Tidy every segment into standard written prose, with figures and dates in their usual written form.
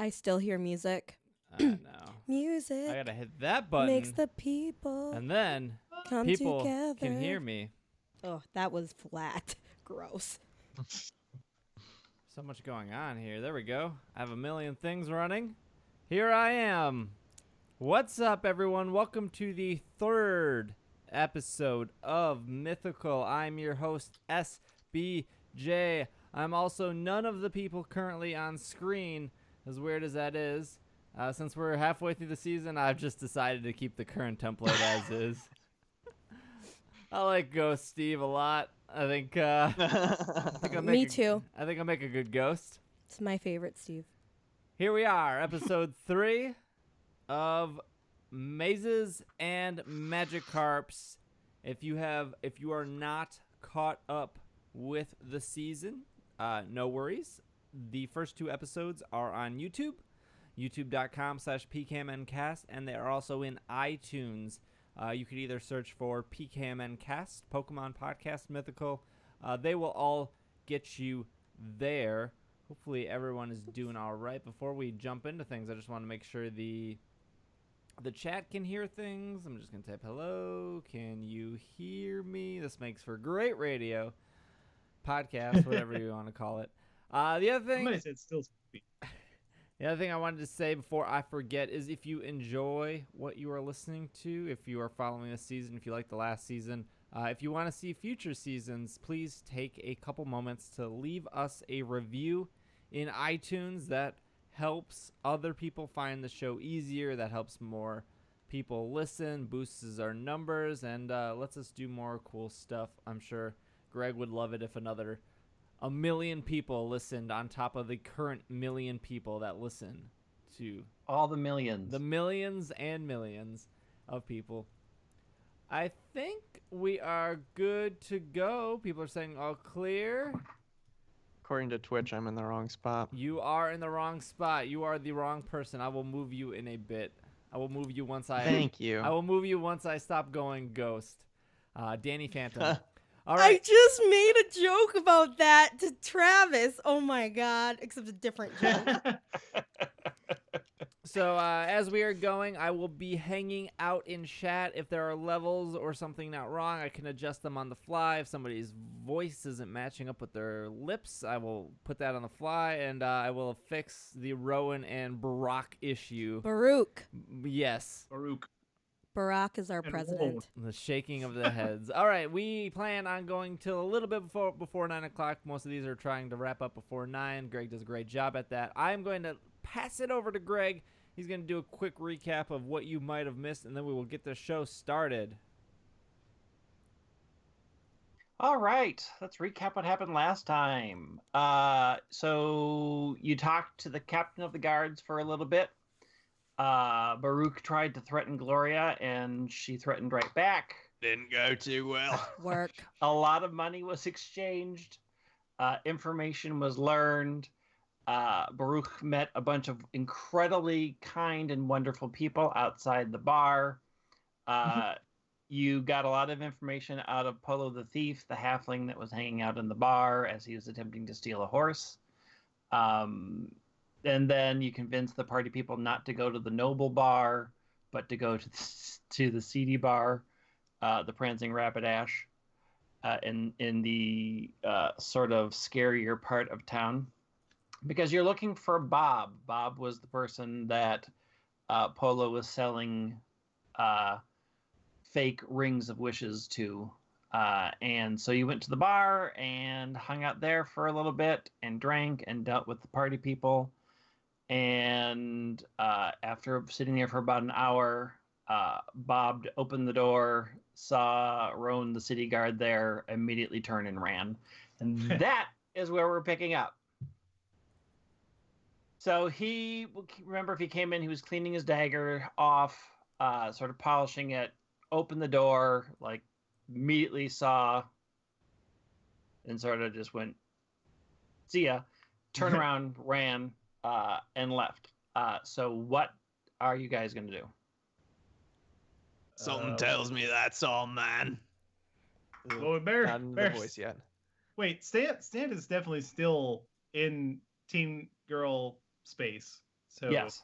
I still hear music. I know. Music I gotta hit that button. makes the people and then come people together. can hear me. Oh, that was flat. Gross. So much going on here. There we go. I have a million things running. Here I am. What's up, everyone? Welcome to the third episode of Mythical. I'm your host, SBJ. I'm also none of the people currently on screen, as weird as that is. Since we're halfway through the season, I've just decided to keep the current template as is. I like Ghost Steve a lot. I think Me too. I think I'll make a good ghost. It's my favorite, Steve. Here we are, episode 3 of Mazes and Magikarps. If you are not caught up with the season, no worries. The first 2 episodes are on YouTube, youtube.com/PKMNcast, and they are also in iTunes. You could either search for PKMNcast, Pokemon Podcast, Mythical. They will all get you there. Hopefully everyone is doing all right. Before we jump into things, I just want to make sure the chat can hear things. I'm just going to type, hello, can you hear me? This makes for great radio, podcast, whatever you want to call it. The other thing... Somebody said still speak. The other thing I wanted to say before I forget is if you enjoy what you are listening to, if you are following this season, if you like the last season, if you want to see future seasons, please take a couple moments to leave us a review in iTunes. That helps other people find the show easier. That helps more people listen, boosts our numbers, and lets us do more cool stuff. I'm sure Greg would love it if another 1 million people listened on top of the current 1 million people that listen to all the millions. The millions and millions of people. I think we are good to go. People are saying all clear. According to Twitch, I'm in the wrong spot. You are in the wrong spot. You are the wrong person. I will move you in a bit. I will move you once I... Thank you. I will move you once I stop going ghost. Danny Phantom. All right. I just made a joke about that to Travis. Oh my god, except a different joke. So as we are going, I will be hanging out in chat. If there are levels or something not wrong, I can adjust them on the fly. If somebody's voice isn't matching up with their lips, I will put that on the fly, and I will fix the Rowan and Barack issue. Baruch. Yes. Barack is our president. The shaking of the heads. All right, we plan on going till a little bit before 9 o'clock. Most of these are trying to wrap up before 9. Greg does a great job at that. I'm going to pass it over to Greg. He's going to do a quick recap of what you might have missed, and then we will get the show started. All right, let's recap what happened last time. So you talked to the captain of the guards for a little bit. Baruch tried to threaten Gloria, and she threatened right back. Didn't go too well. Work. A lot of money was exchanged. Information was learned. Baruch met a bunch of incredibly kind and wonderful people outside the bar. You got a lot of information out of Polo the Thief, the halfling that was hanging out in the bar as he was attempting to steal a horse. And then you convince the party people not to go to the noble bar, but to go to the seedy bar, the Prancing Rapidash, in the sort of scarier part of town. Because you're looking for Bob. Bob was the person that Polo was selling fake rings of wishes to. And so you went to the bar and hung out there for a little bit and drank and dealt with the party people. And after sitting there for about an hour, Bob opened the door, saw Roan, the city guard there, immediately turned and ran. And that is where we're picking up. So he came in, he was cleaning his dagger off, sort of polishing it, opened the door, like immediately saw, and sort of just went, see ya, turned around, ran, and left. So what are you guys going to do? Something tells me that's all, man. Well, Not in the voice yet. Wait, Stan is definitely still in teen girl space. So Yes.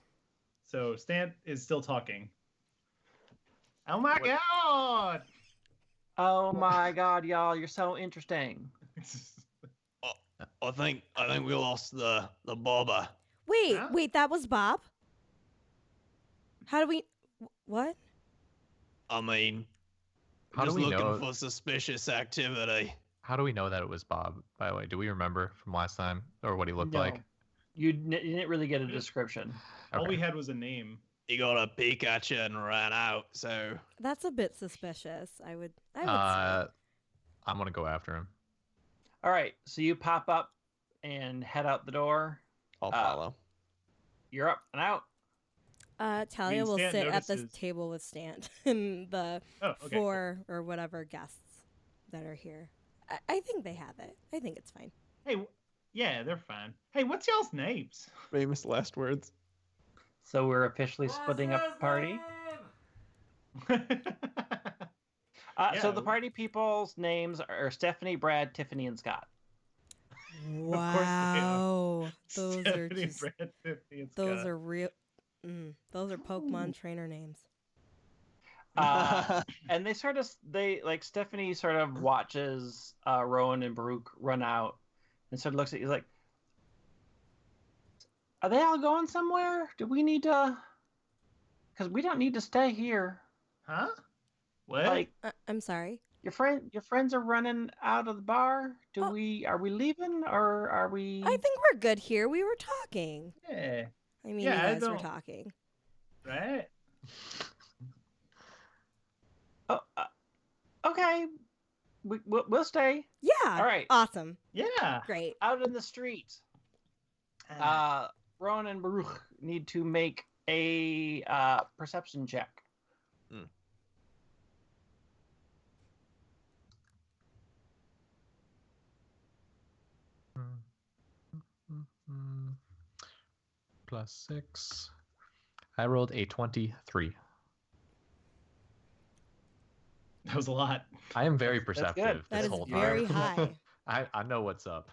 So Stan is still talking. Oh my What- god! Oh my God, y'all, you're so interesting. I think we lost the bobber. Wait, Huh? wait, that was Bob? How do we... What? I mean, How do just we looking know? for suspicious activity. How do we know that it was Bob? By the way, do we remember from last time or what he looked No. like? You didn't really get a description. All we Okay. had was a name. He got a peek at you and ran out. So That's a bit suspicious. I would say. I'm gonna go after him. All right, so you pop up and head out the door. I'll Uh, follow. You're up and out. Talia will Stan sit at this notices- table with Stan and the Oh, okay. 4 or whatever guests that are here. I think they have it. I think it's fine. Hey, yeah, they're fine. Hey, what's y'all's names? Famous last words. So we're officially splitting up the party. So the Yeah. party people's names are Stephanie, Brad, Tiffany, and Scott. course they are. Wow. Those are Stephanie, just... Brad, Tiffany, and Those Scott. are real... those are Pokemon trainer names. And they like Stephanie sort of watches Rowan and Baruch run out and sort of looks at you like, are they all going somewhere? Do we need to? Because we don't need to stay here. Huh? What? Like I'm sorry. your friends are running out of the bar. Are we leaving or are we? I think we're good here. We were talking. yeah, I mean, Yeah, I you guys were don't- talking. right? Oh, okay. We'll stay Yeah. All right. Awesome. Yeah. Great. out in the street. Rowan and Baruch need to make a perception check. +6. I rolled a 23. That was a lot. I am very That's good. perceptive That this is whole time. very high. I know what's up.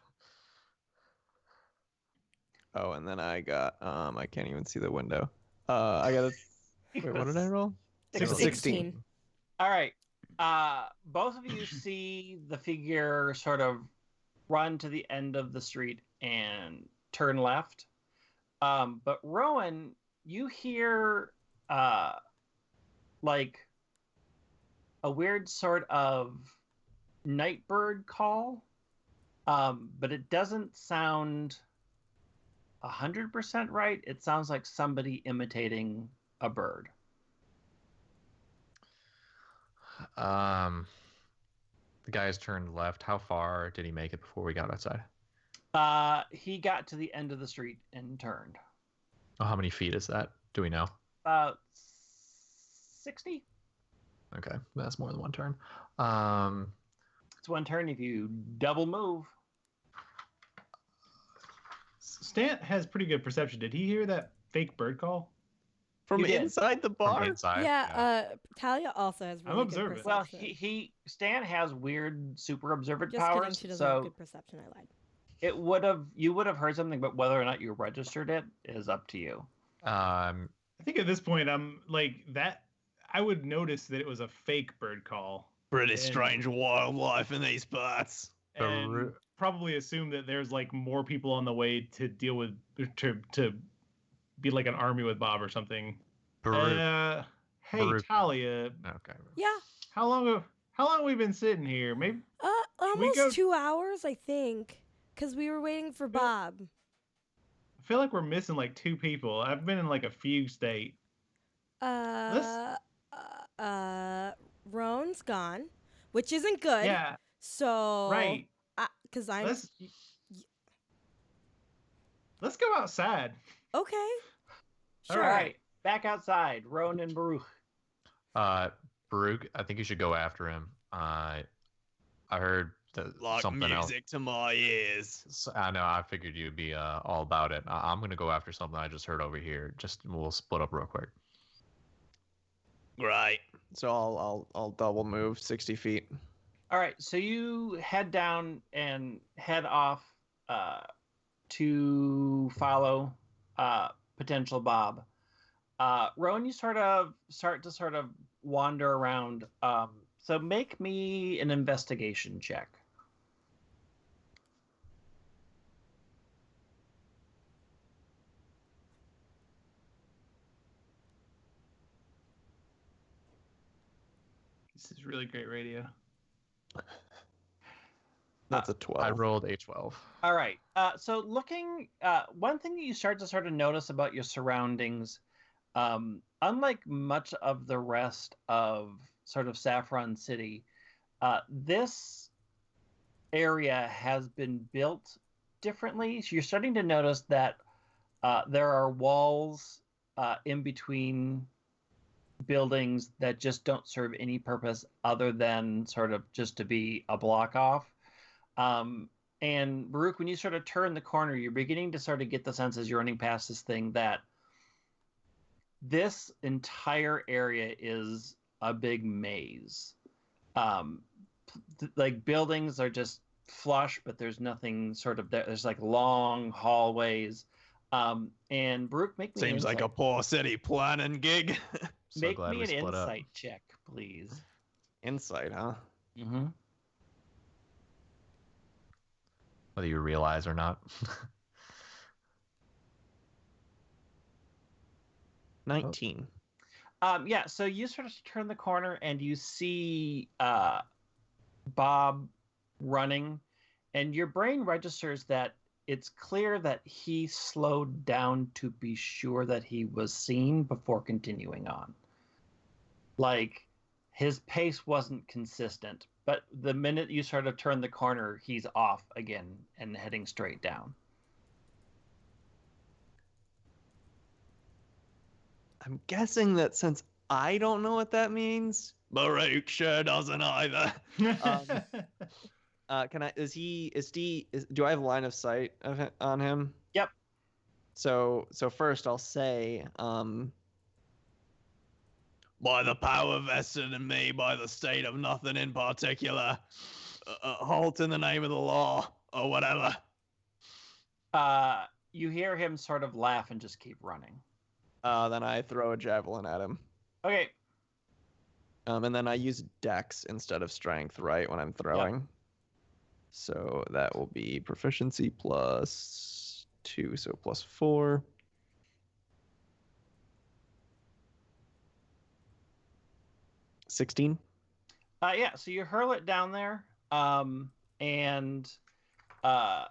Oh, and then I got I can't even see the window. I got a wait. What did I roll? 16. All right. Both of you see the figure sort of run to the end of the street and turn left. But Rowan, you hear like a weird sort of nightbird call, but it doesn't sound 100% right. It sounds like somebody imitating a bird. The guy's turned left. How far did he make it before we got outside? He got to the end of the street and turned. Oh, how many feet is that? Do we know? About 60. Okay, that's more than one turn. It's one turn if you double move. Stant has pretty good perception. Did he hear that fake bird call? From You did. inside the From bar. inside. Yeah, Talia also has really good observant. perception. Well, Stan has weird super observant Just kidding, powers, she doesn't have so good perception. I lied. you would have heard something, but whether or not you registered it is up to you. I think at this point I'm like that. I would notice that it was a fake bird call Pretty And- strange wildlife in these parts. and Baru- probably assume that there's like more people on the way to deal with to be like an army with Bob or something. Baruch. Hey Baruch. Talia, Okay. Yeah. how long have we been sitting here? Maybe we Almost go- 2 hours, I think, because we were waiting for Bob. I feel like we're missing like 2 people. I've been in like a fugue state. Roan's gone, which isn't good. Yeah, So right. because I'm Let's go outside. okay. All Sure. All right, back outside. Rowan and Baruch. Baruch, I think you should go after him. I heard that Like something else. music to my ears. I know. I figured you'd be all about it. I'm gonna go after something I just heard over here. We'll split up real quick. Right. So I'll double move 60 feet. All right, so you head down and head off to follow potential Bob. Rowan, you start to wander around. So make me an investigation check. This is really great radio. That's a 12. I rolled a 12. All right. So looking, one thing that you start to sort of notice about your surroundings, unlike much of the rest of sort of Saffron City, this area has been built differently. So you're starting to notice that there are walls in between buildings that just don't serve any purpose other than sort of just to be a block off. And Baruch, when you sort of turn the corner, you're beginning to sort of get the sense as you're running past this thing that this entire area is a big maze. Like buildings are just flush, but there's nothing sort of there. There's like long hallways. And Baruch, make me Seems like a poor city planning gig. So make glad me we an split up. insight check, please. Insight, huh? Mm-hmm. Whether you realize or not. 19. Yeah, so you sort of turn the corner and you see Bob running, and your brain registers that it's clear that he slowed down to be sure that he was seen before continuing on. Like, his pace wasn't consistent, but the minute you sort of turn the corner, he's off again and heading straight down. I'm guessing that since I don't know what that means, Baruch sure doesn't either. Can I? Do I have line of sight on him? Yep. So first I'll say, by the power vested in me by the state of nothing in particular, halt in the name of the law or whatever. You hear him sort of laugh and just keep running. Then I throw a javelin at him. Okay. And then I use dex instead of strength, right, when I'm throwing. Yep. So that will be proficiency plus 2, so plus 4. $16. Yeah, so you hurl it down there, and go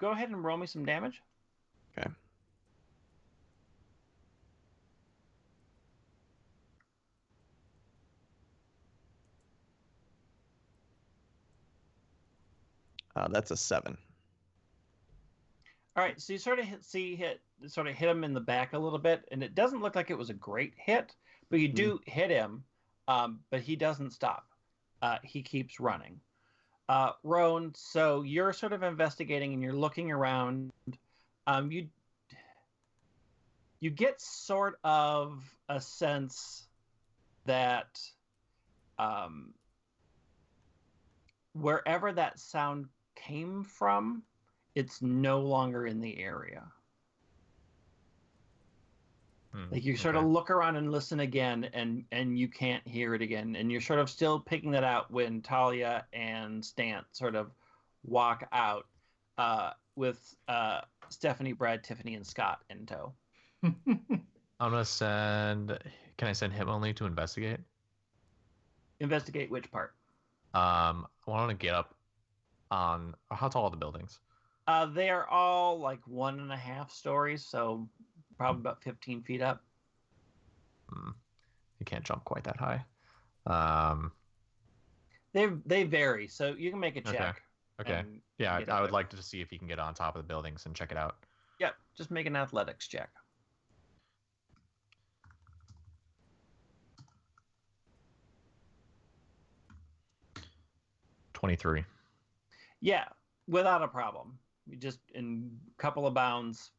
ahead and roll me some damage. Okay. That's a 7. All right, so you sort of hit him in the back a little bit, and it doesn't look like it was a great hit, but you do hit him, but he doesn't stop. He keeps running. Roan, so you're sort of investigating and you're looking around. You get sort of a sense that wherever that sound came from, it's no longer in the area. Like you sort of look around and listen again, and you can't hear it again, and you're sort of still picking that out when Talia and Stant sort of walk out with Stephanie, Brad, Tiffany, and Scott in tow. I'm gonna send. Can I send him only to investigate? Investigate which part? I want to get up on. How tall are the buildings? They are all like 1.5 stories, so probably about 15 feet up. You can't jump quite that high. They vary, so you can make a check. Okay. Yeah, I would like to see if he can get on top of the buildings and check it out. Yep, just make an athletics check. 23. Yeah, without a problem. You just, in a couple of bounds,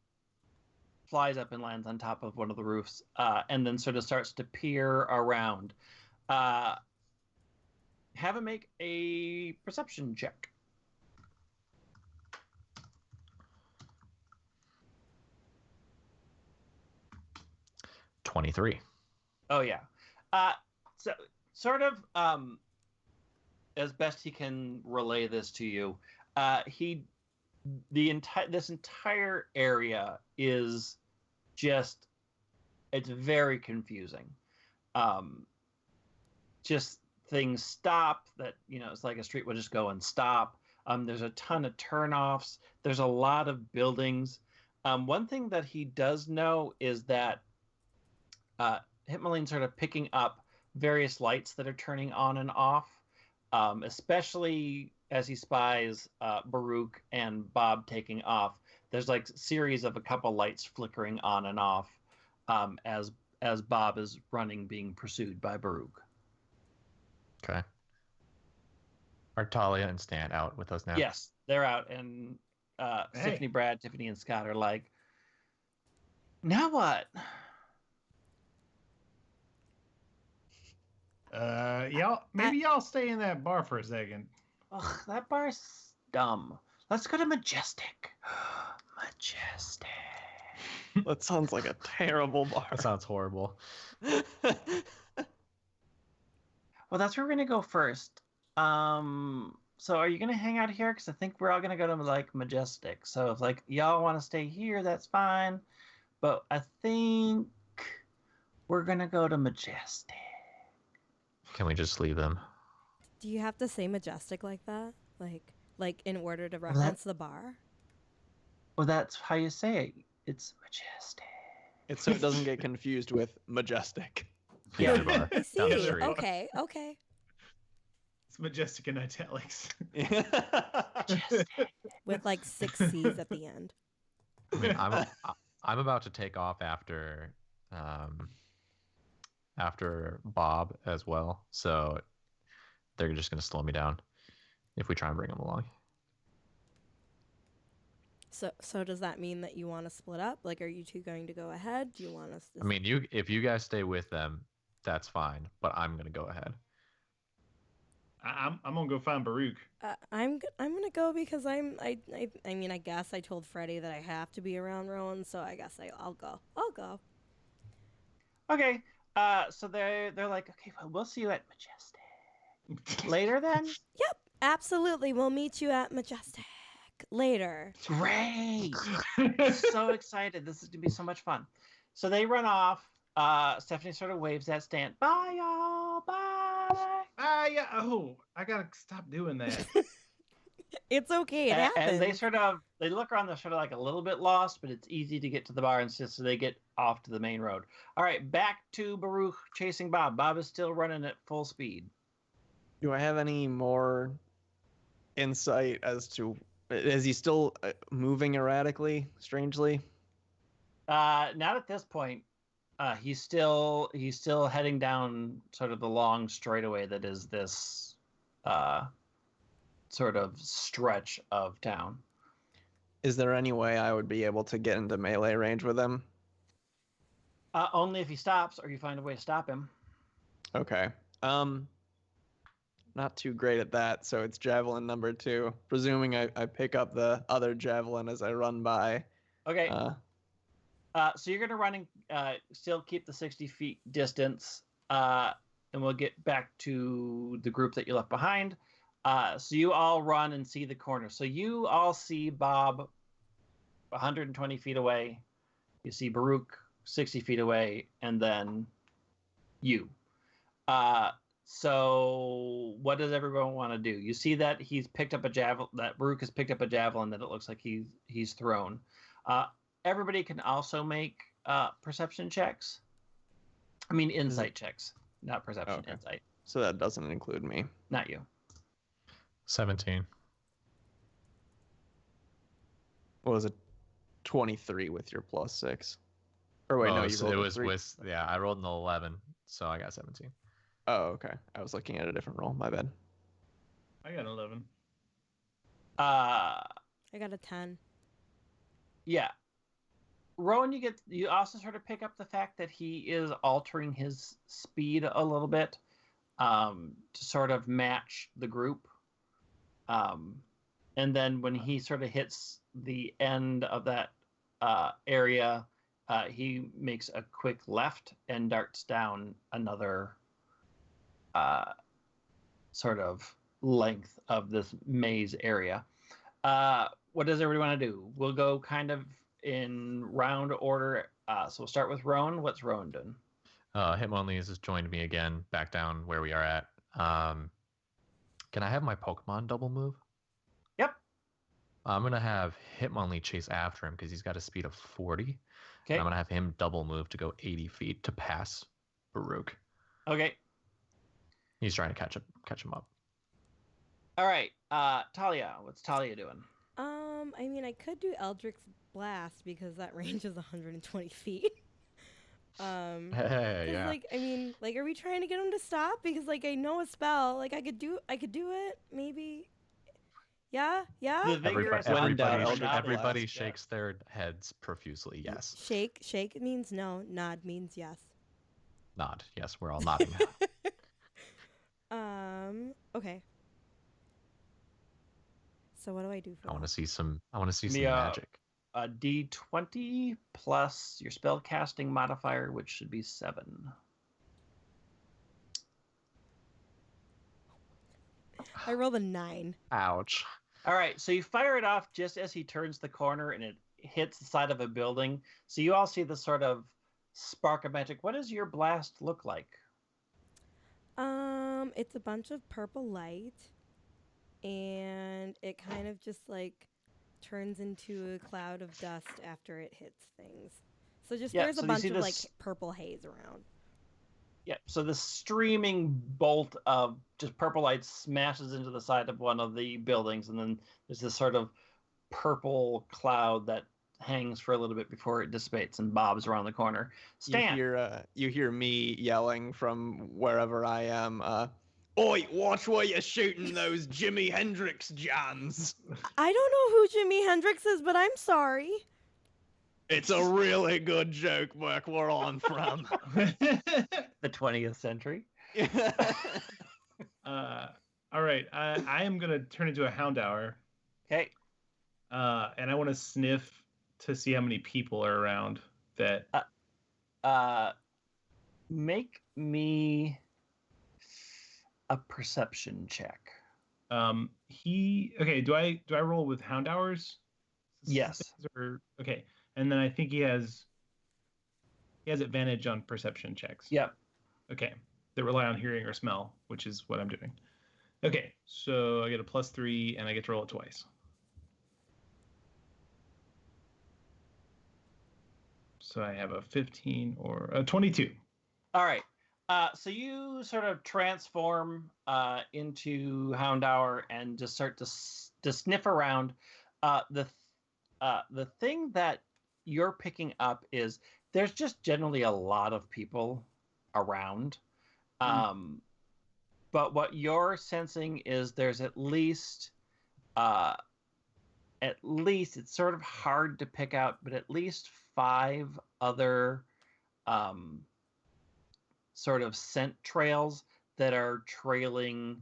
flies up and lands on top of one of the roofs, and then sort of starts to peer around. Have him make a perception check. 23. Oh yeah. So sort of as best he can relay this to you, this entire area is just, it's very confusing. Just things stop that, it's like a street would just go and stop. There's a ton of turnoffs. There's a lot of buildings. One thing that he does know is that Hitmaline's sort of picking up various lights that are turning on and off, especially as he spies Baruch and Bob taking off. There's like a series of a couple lights flickering on and off as Bob is running, being pursued by Baruch. Okay. Are Talia and Stan out with us now? Yes, they're out, and Tiffany, Brad, Tiffany, and Scott are like, now what? Y'all stay in that bar for a second. Ugh, that bar's dumb. Let's go to Majestic. Majestic. That sounds like a terrible bar. That sounds horrible. Well, that's where we're gonna go first. So are you gonna hang out here? Because I think we're all gonna go to like Majestic. So if like y'all want to stay here, that's fine. But I think we're gonna go to Majestic. Can we just leave them? Do you have to say Majestic like that? Like in order to reference the bar? Well, that's how you say it. It's Majestic. It's so it doesn't get confused with Majestic. The other bar I see. down the street. Okay. It's Majestic in italics. Majestic. With like 6 C's at the end. I mean, I'm about to take off after Bob as well, so they're just going to slow me down if we try and bring him along. So does that mean that you want to split up? Like, are you two going to go ahead? Do you want us to... I mean, if you guys stay with them, that's fine, but I'm going to go ahead. I'm gonna go find Baruch. I'm gonna go because I mean, I guess I told Freddie that I have to be around Rowan, so I guess I'll go. Okay. So they're like, okay, well, we'll see you at Majestic later then. Yep, absolutely. We'll meet you at Majestic later. Great. So excited. This is gonna be so much fun. So they run off. Stephanie sort of waves at Stan. Bye, y'all. Bye. Yeah. Oh, I gotta stop doing that. It's okay. It happens. And they look around. They're sort of like a little bit lost, but it's easy to get to the bar, and so they get off to the main road. All right, back to Baruch chasing Bob. Bob is still running at full speed. Do I have any more insight as to, is he still moving erratically, strangely? Not at this point. He's still heading down sort of the long straightaway that is this sort of stretch of town. Is there any way I would be able to get into melee range with him? Only if he stops, or you find a way to stop him. Okay. Not too great at that, so it's javelin number 2. Presuming I pick up the other javelin as I run by. Okay. So you're gonna run and still keep the 60 feet distance, and we'll get back to the group that you left behind. So you all run and see the corner. So you all see Bob 120 feet away. You see Baruch 60 feet away, and then you. So what does everyone want to do? You see that he's picked up a javelin. That Baruch has picked up a javelin that it looks like he's thrown. Everybody can also make perception checks. I mean, insight checks, not perception. Okay. Insight. So that doesn't include me. Not you. 17. What was it? 23 with your +6. Or wait, no, you rolled it a was 3. with I rolled an 11, so I got 17. Oh, okay. I was looking at a different roll. My bad. I got 11. I got a 10. Yeah. Rowan, you also sort of pick up the fact that he is altering his speed a little bit to sort of match the group. And then when he sort of hits the end of that area he makes a quick left and darts down another sort of length of this maze area. What does everybody want to do? We'll go kind of in round order. So we'll start with Rowan. What's Rowan doing? Hitmonlee has joined me again, back down where we are at. Can I have my Pokemon double move? Yep. I'm going to have Hitmonlee chase after him because he's got a speed of 40. Okay. And I'm going to have him double move to go 80 feet to pass Baruch. Okay. He's trying to catch him up. All right. Talia. What's Talia doing? I mean, I could do Eldritch Blast because that range is 120 feet. Hey, yeah. Like, I mean, like, are we trying to get him to stop? Because, like, I know a spell. Like, I could do it. Maybe. Yeah. The vigorous Everybody blast, shakes their heads profusely. Yes. Shake means no. Nod means yes. Nod. Yes, we're all nodding. Okay. So what do I do for I want to that? see some magic. A D20 plus your spell casting modifier, which should be 7. I rolled a 9. Ouch. All right, so you fire it off just as he turns the corner and it hits the side of a building. So you all see the sort of spark of magic. What does your blast look like? It's a bunch of purple light, and it kind of just like turns into a cloud of dust after it hits things. So just there's a bunch of like purple haze around. Yeah, so the streaming bolt of just purple light smashes into the side of one of the buildings, and then there's this sort of purple cloud that hangs for a little bit before it dissipates and bobs around the corner. Stan! You hear me yelling from wherever I am, "Oi, watch where you're shooting those Jimi Hendrix jams!" I don't know who Jimi Hendrix is, but I'm sorry. It's a really good joke, Mark. We're on from The 20th century. All right, I am gonna turn into a Houndour. Okay. And I want to sniff to see how many people are around. That Make me a perception check. Okay. Do I roll with Houndours? Yes. Okay, and then I think he has advantage on perception checks. Yep. Okay, that rely on hearing or smell, which is what I'm doing. Okay, so I get a +3, and I get to roll it twice. So I have a 15 or a 22. All right. So you sort of transform into Houndour and just start to sniff around. The thing that you're picking up is there's just generally a lot of people around. But what you're sensing is there's at least it's sort of hard to pick out, but at least 5 other sort of scent trails that are trailing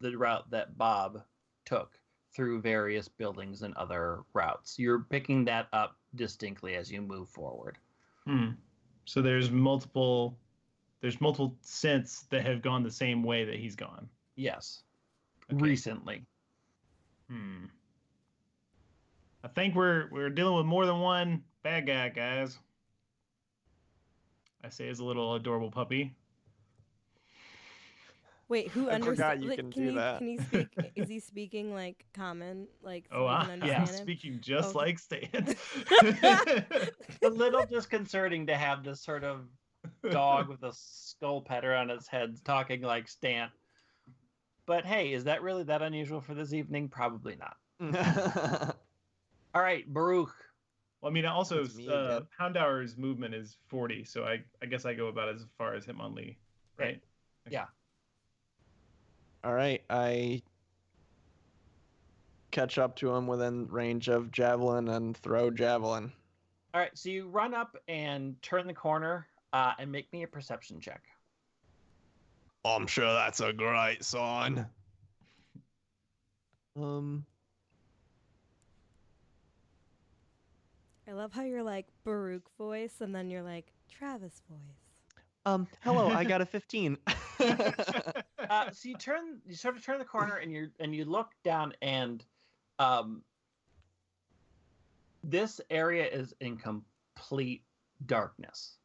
the route that Bob took through various buildings and other routes. You're picking that up distinctly as you move forward. So there's multiple scents that have gone the same way that he's gone. Yes. Okay. Recently. I think we're dealing with more than one bad guy, guys. I say as a little adorable puppy. Wait, who I understands? forgot you can do that. Can he speak? Is he speaking like common? Like so Oh, we can yeah, understand him? speaking just Okay. like Stan. A little disconcerting to have this sort of dog with a skull pattern on its head talking like Stan. But hey, is that really that unusual for this evening? Probably not. All right, Baruch. Well, I mean, also, That's me again. Houndour's movement is 40, so I guess I go about as far as Hitmonlee, right? Yeah. All right, I catch up to him within range of javelin and throw javelin. All right, so you run up and turn the corner and make me a perception check. I'm sure that's a great sign. I love how you're like Baruch voice, and then you're like Travis voice. Hello, I got a 15. So you sort of turn the corner, and you look down, and this area is in complete darkness.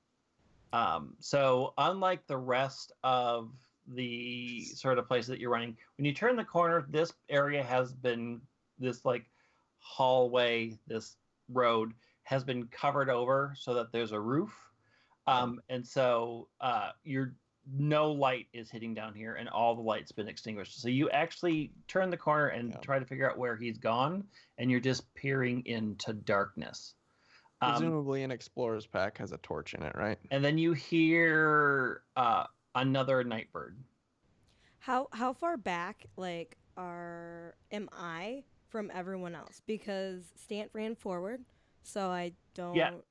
So unlike the rest of the sort of place that you're running, when you turn the corner, this area has been, this like hallway, this road has been covered over so that there's a roof. And so no light is hitting down here, and all the light's been extinguished. So you actually turn the corner and try to figure out where he's gone, and you're just peering into darkness. Presumably an explorer's pack has a torch in it, right? And then you hear another nightbird. How far back am I from everyone else? Because Stant ran forward, so I don't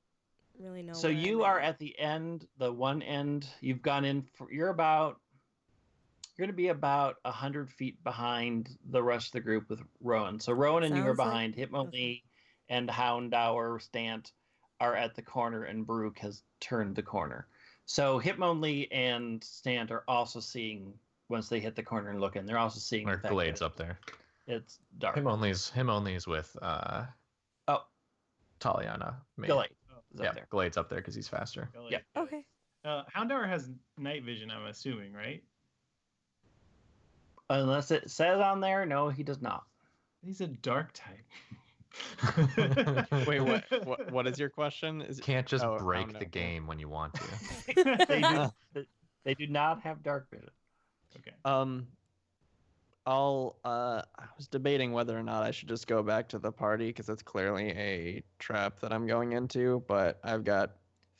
really know. So you are at the end, the one end. You've gone in. You're going to be about 100 feet behind the rest of the group with Rowan. So Rowan and you are behind. Hitmonlee and Houndour, Stant are at the corner, and Baruch has turned the corner. So Hitmonlee and Stant are also seeing, once they hit the corner and look in, they're also seeing Our Glade's up there. It's dark. Hitmonlee's with Taliana. Glade. Yeah, Glade's up there because he's faster. Yeah. Okay. Houndour has night vision, I'm assuming, right? Unless it says on there, no, he does not. He's a dark type. Wait, what is your question? Can't just break the game when you want to. They do not have dark vision. Okay. I was debating whether or not I should just go back to the party because it's clearly a trap that I'm going into, but I've got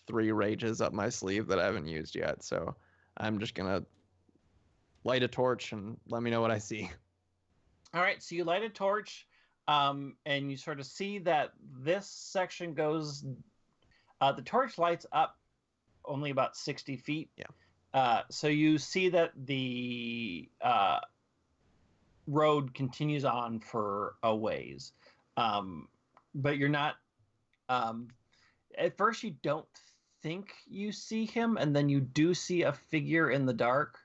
3 rages up my sleeve that I haven't used yet, so I'm just gonna light a torch and let me know what I see. All right, so you light a torch, and you sort of see that this section goes. The torch lights up only about 60 feet. Yeah. So you see that the road continues on for a ways, but you're not. At first, you don't think you see him, and then you do see a figure in the dark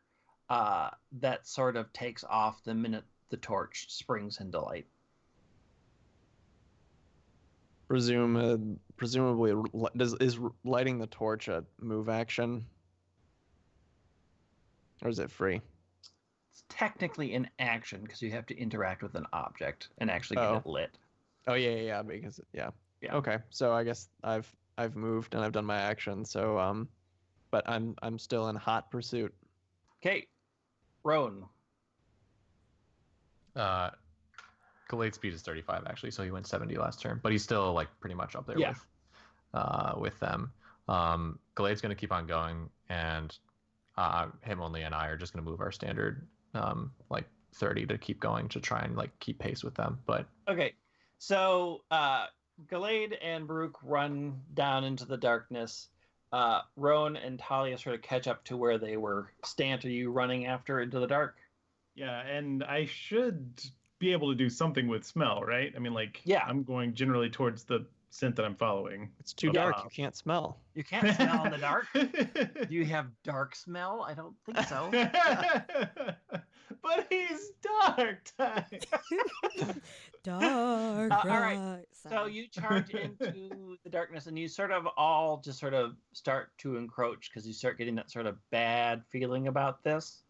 that sort of takes off the minute the torch springs into light. Presumably, is lighting the torch a move action, or is it free? It's technically an action because you have to interact with an object and actually get it lit. Oh yeah, because yeah. Okay, so I guess I've moved and I've done my action. So but I'm still in hot pursuit. Okay, Roan. Glade speed is 35 actually, so he went 70 last turn, but he's still like pretty much up there with them. Glade's gonna keep on going, and Hitmonlee and I are just gonna move our standard 30 to keep going to try and like keep pace with them. But okay, so Glade and Baruch run down into the darkness. Roan and Talia sort of catch up to where they were. Stant, are you running after into the dark? Yeah, and I should be able to do something with smell, right? I mean, I'm going generally towards the scent that I'm following. It's too dark. You can't smell. You can't smell in the dark? Do you have dark smell? I don't think so. But he's dark type. Dark. All right. So you charge into the darkness, and you sort of all just sort of start to encroach because you start getting that sort of bad feeling about this.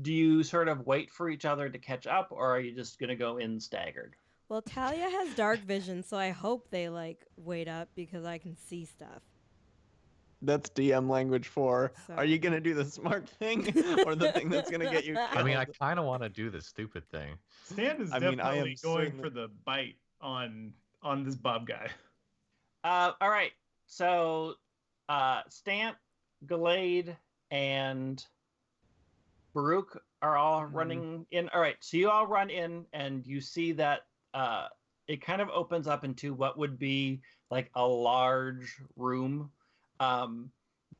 Do you sort of wait for each other to catch up, or are you just going to go in staggered? Well, Talia has dark vision, so I hope they wait up because I can see stuff. That's DM language for, are you going to do the smart thing or the thing that's going to get you killed? I mean, I kind of want to do the stupid thing. Stan is definitely going for the bite on this Bob guy. All right. So Stant, Glade, and Baruch are all running in. All right. So you all run in, and you see that it kind of opens up into what would be like a large room.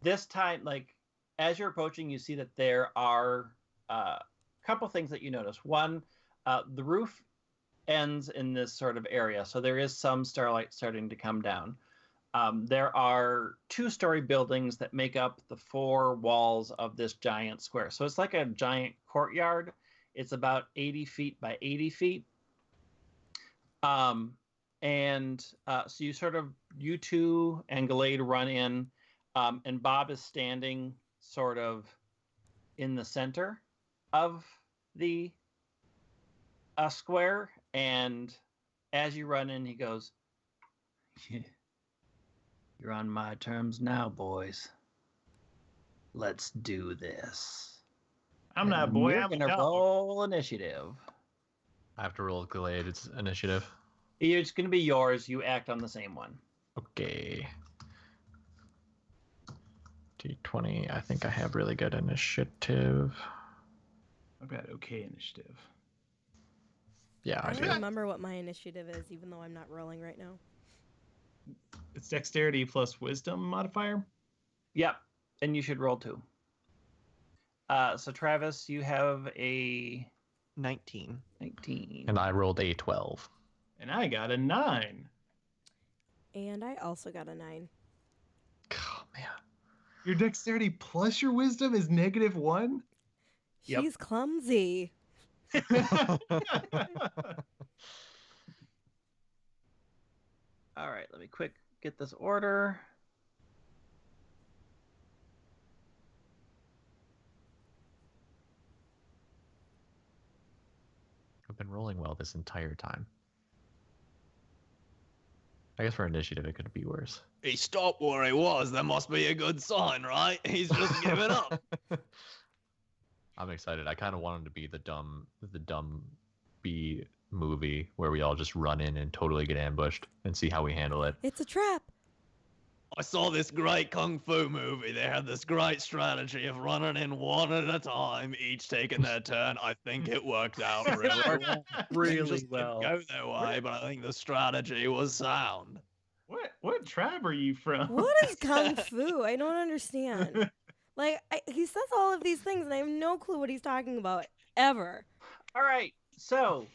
This time, as you're approaching, you see that there are a couple things that you notice. One, the roof ends in this sort of area, so there is some starlight starting to come down. There are 2-story buildings that make up the 4 walls of this giant square. So it's like a giant courtyard. It's about 80 feet by 80 feet. So you two and Gallade run in, and Bob is standing sort of in the center of the square. And as you run in, he goes, "You're on my terms now, boys. Let's do this." I'm not a boy. You're I'm a gonna dog. roll initiative. I have to roll Galade's initiative. It's gonna be yours. You act on the same one. Okay. D20. I think I have really good initiative. I've got okay initiative. Yeah, I I don't do. remember what my initiative is, even though I'm not rolling right now. It's dexterity plus wisdom modifier. Yep, and you should roll 2. So Travis, you have a 19. 19. And I rolled a 12. And I got a 9. And I also got a 9. Oh, man. Your dexterity plus your wisdom is -1? Yep. She's clumsy. All right, let me quick get this order. I've been rolling well this entire time. I guess for initiative, it could be worse. He stopped where he was. That must be a good sign, right? He's just giving up. I'm excited. I kind of wanted to be the dumb B movie where we all just run in and totally get ambushed and see how we handle it. It's a trap. I saw this great kung fu movie. They had this great strategy of running in one at a time, each taking their turn. I think it worked out really well. Really Things well. didn't go their way, but I think the strategy was sound. What tribe are you from? What is kung fu? I don't understand. Like, he says all of these things, and I have no clue what he's talking about, ever. All right, so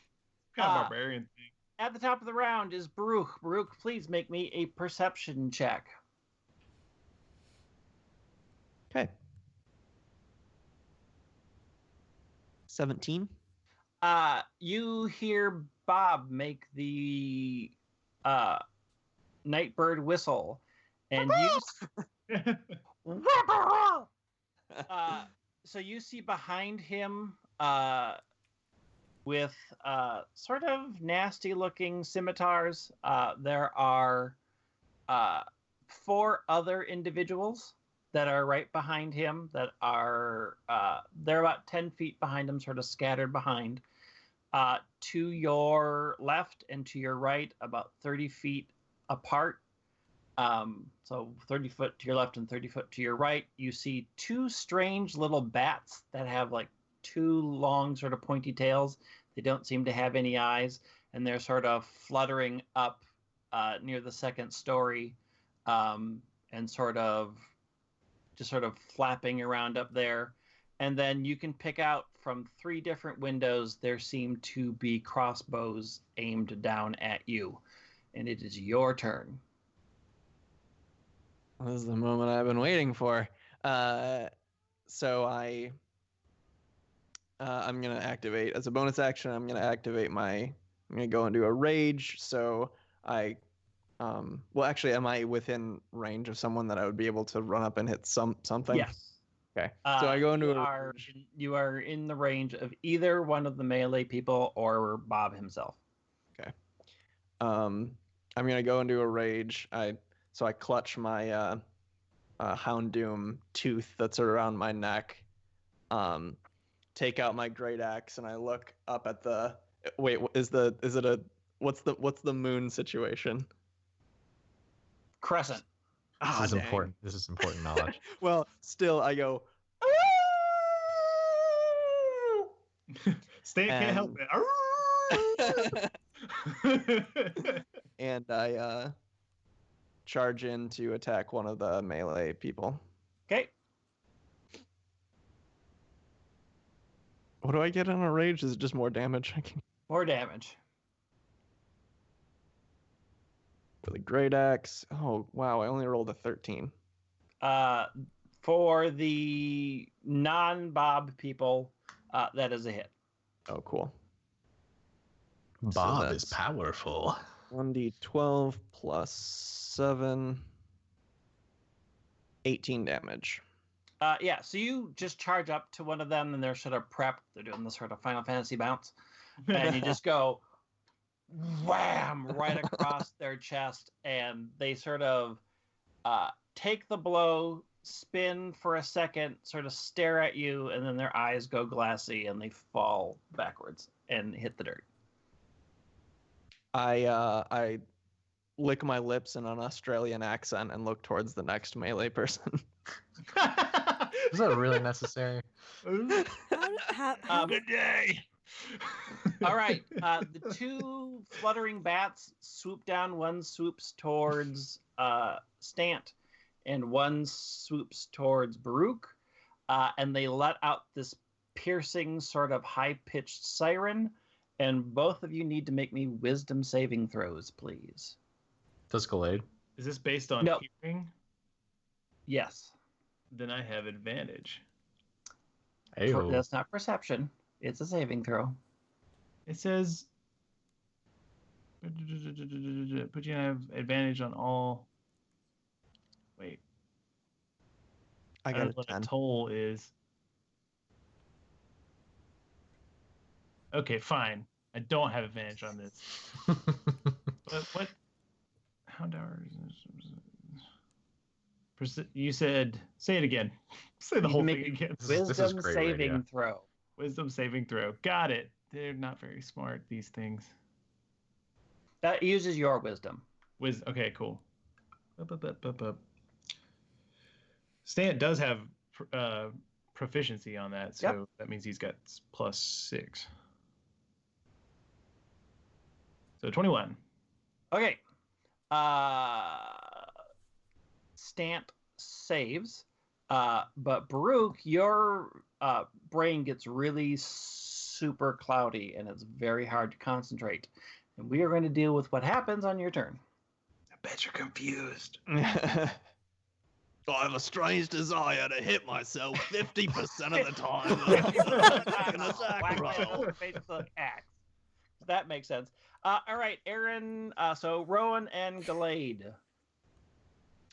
Kind of barbarian thing. at the top of the round is Baruch. Baruch, please make me a perception check. Okay. 17. You hear Bob make the Nightbird whistle, and so you see behind him with sort of nasty-looking scimitars. There are 4 other individuals that are right behind him that are they're about 10 feet behind him, sort of scattered behind. To your left and to your right, about 30 feet apart, so 30 foot to your left and 30 foot to your right, you see 2 strange little bats that have like 2 long sort of pointy tails. They don't seem to have any eyes, and they're sort of fluttering up near the 2nd story, and sort of flapping around up there. And then you can pick out from 3 different windows, there seem to be crossbows aimed down at you. And it is your turn. This is the moment I've been waiting for. So I'm gonna activate as a bonus action. I'm gonna activate I'm gonna go into a rage. So well, actually, am I within range of someone that I would be able to run up and hit something? Yes. Okay. So I go into you are in the range of either one of the melee people or Bob himself. Okay. I'm gonna go into a rage. So I clutch my Houndoom tooth that's around my neck. Take out my great axe and I look up at the. Wait, what's the moon situation? Crescent. This is important. This is important knowledge. Well, still, I go. Stan can't help it. And I charge in to attack one of the melee people. Okay. What do I get on a rage? Is it just more damage? More damage. with a great axe. Oh, wow. I only rolled a 13. For the non-Bob people, that is a hit. Oh, cool. Bob is powerful. 1d12 plus 7. 18 damage. Yeah, so you just charge up to one of them, and they're sort of prepped. They're doing this sort of Final Fantasy bounce. And you just go wham right across their chest, and they sort of take the blow, spin for a second, sort of stare at you, and then their eyes go glassy, and they fall backwards and hit the dirt. I lick my lips in an Australian accent and look towards the next melee person. Is that really necessary? How Good day. All right. The two fluttering bats swoop down. One swoops towards Stant, and one swoops towards Baruch. And they let out this piercing, sort of high-pitched siren. And both of you need to make me wisdom saving throws, please. Does Gallade? Is this based on hearing? Yes. Then I have advantage. That's not perception. It's a saving throw. It says put you have advantage on all. Wait. I got a what 10. a toll is. Okay, fine. I don't have advantage on this. What? How you said, say it again. Say the whole thing again. Wisdom saving throw. Wisdom saving throw. Got it. They're not very smart, these things. That uses your wisdom. Okay, cool. Stant does have proficiency on that, so that means he's got +6. So 21. Okay. Stant saves, but Baruch, your brain gets really super cloudy, and it's very hard to concentrate. And we are going to deal with what happens on your turn. I bet you're confused. I have a strange desire to hit myself 50% of the time. That makes sense. All right, Aaron. So Rowan and Gallade.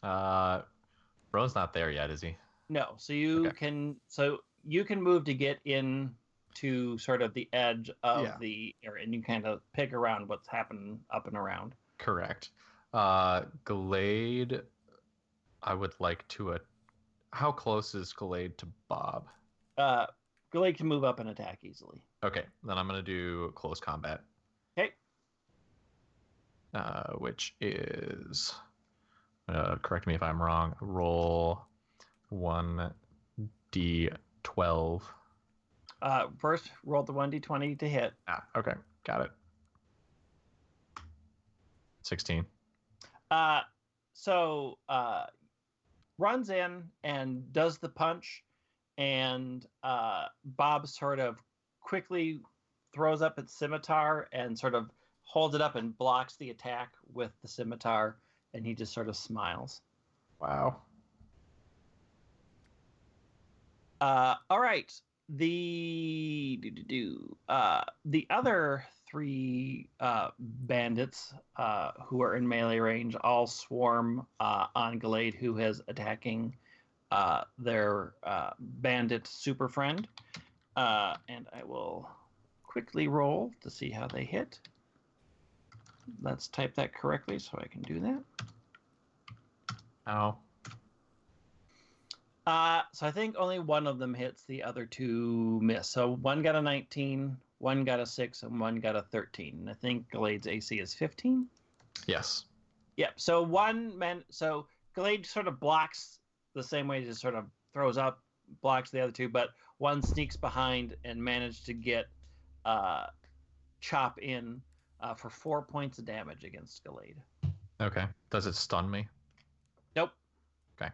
Rowan's not there yet, is he? No. So you can move to get in to sort of the edge of the area, and you kind of pick around what's happening up and around. Correct. Gallade, I would like to. How close is Gallade to Bob? Gallade can move up and attack easily. Okay, then I'm gonna do close combat. Okay. Which is, correct me if I'm wrong. Roll 1d12. First, roll the 1d20 to hit. Okay, got it. 16. So runs in and does the punch, and Bob sort of quickly throws up its scimitar and sort of holds it up and blocks the attack with the scimitar, and he just sort of smiles. Wow. All right. The other three bandits who are in melee range all swarm on Gallade, who is attacking their bandit super friend. And I will quickly roll to see how they hit. Let's type that correctly so I can do that. Ow. So I think only one of them hits, the other two miss. So one got a 19, one got a 6, and one got a 13. And I think Gallade's AC is 15. Yes. Yep. So so Gallade sort of blocks the same way, just sort of throws up, blocks the other two, but one sneaks behind and managed to get Chop in for 4 points of damage against Gallade. Okay. Does it stun me? Nope. Okay.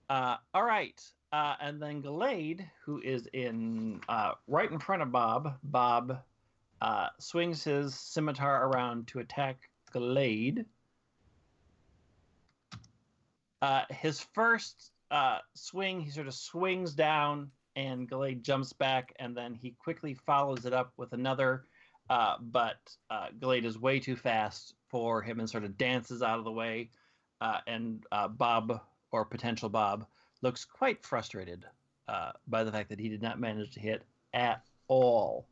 All right. And then Gallade, who is in right in front of Bob. Bob swings his scimitar around to attack Glade. His first swing, he sort of swings down, and Glade jumps back, and then he quickly follows it up with another, but Glade is way too fast for him and sort of dances out of the way, and Bob, or potential Bob, looks quite frustrated by the fact that he did not manage to hit at all.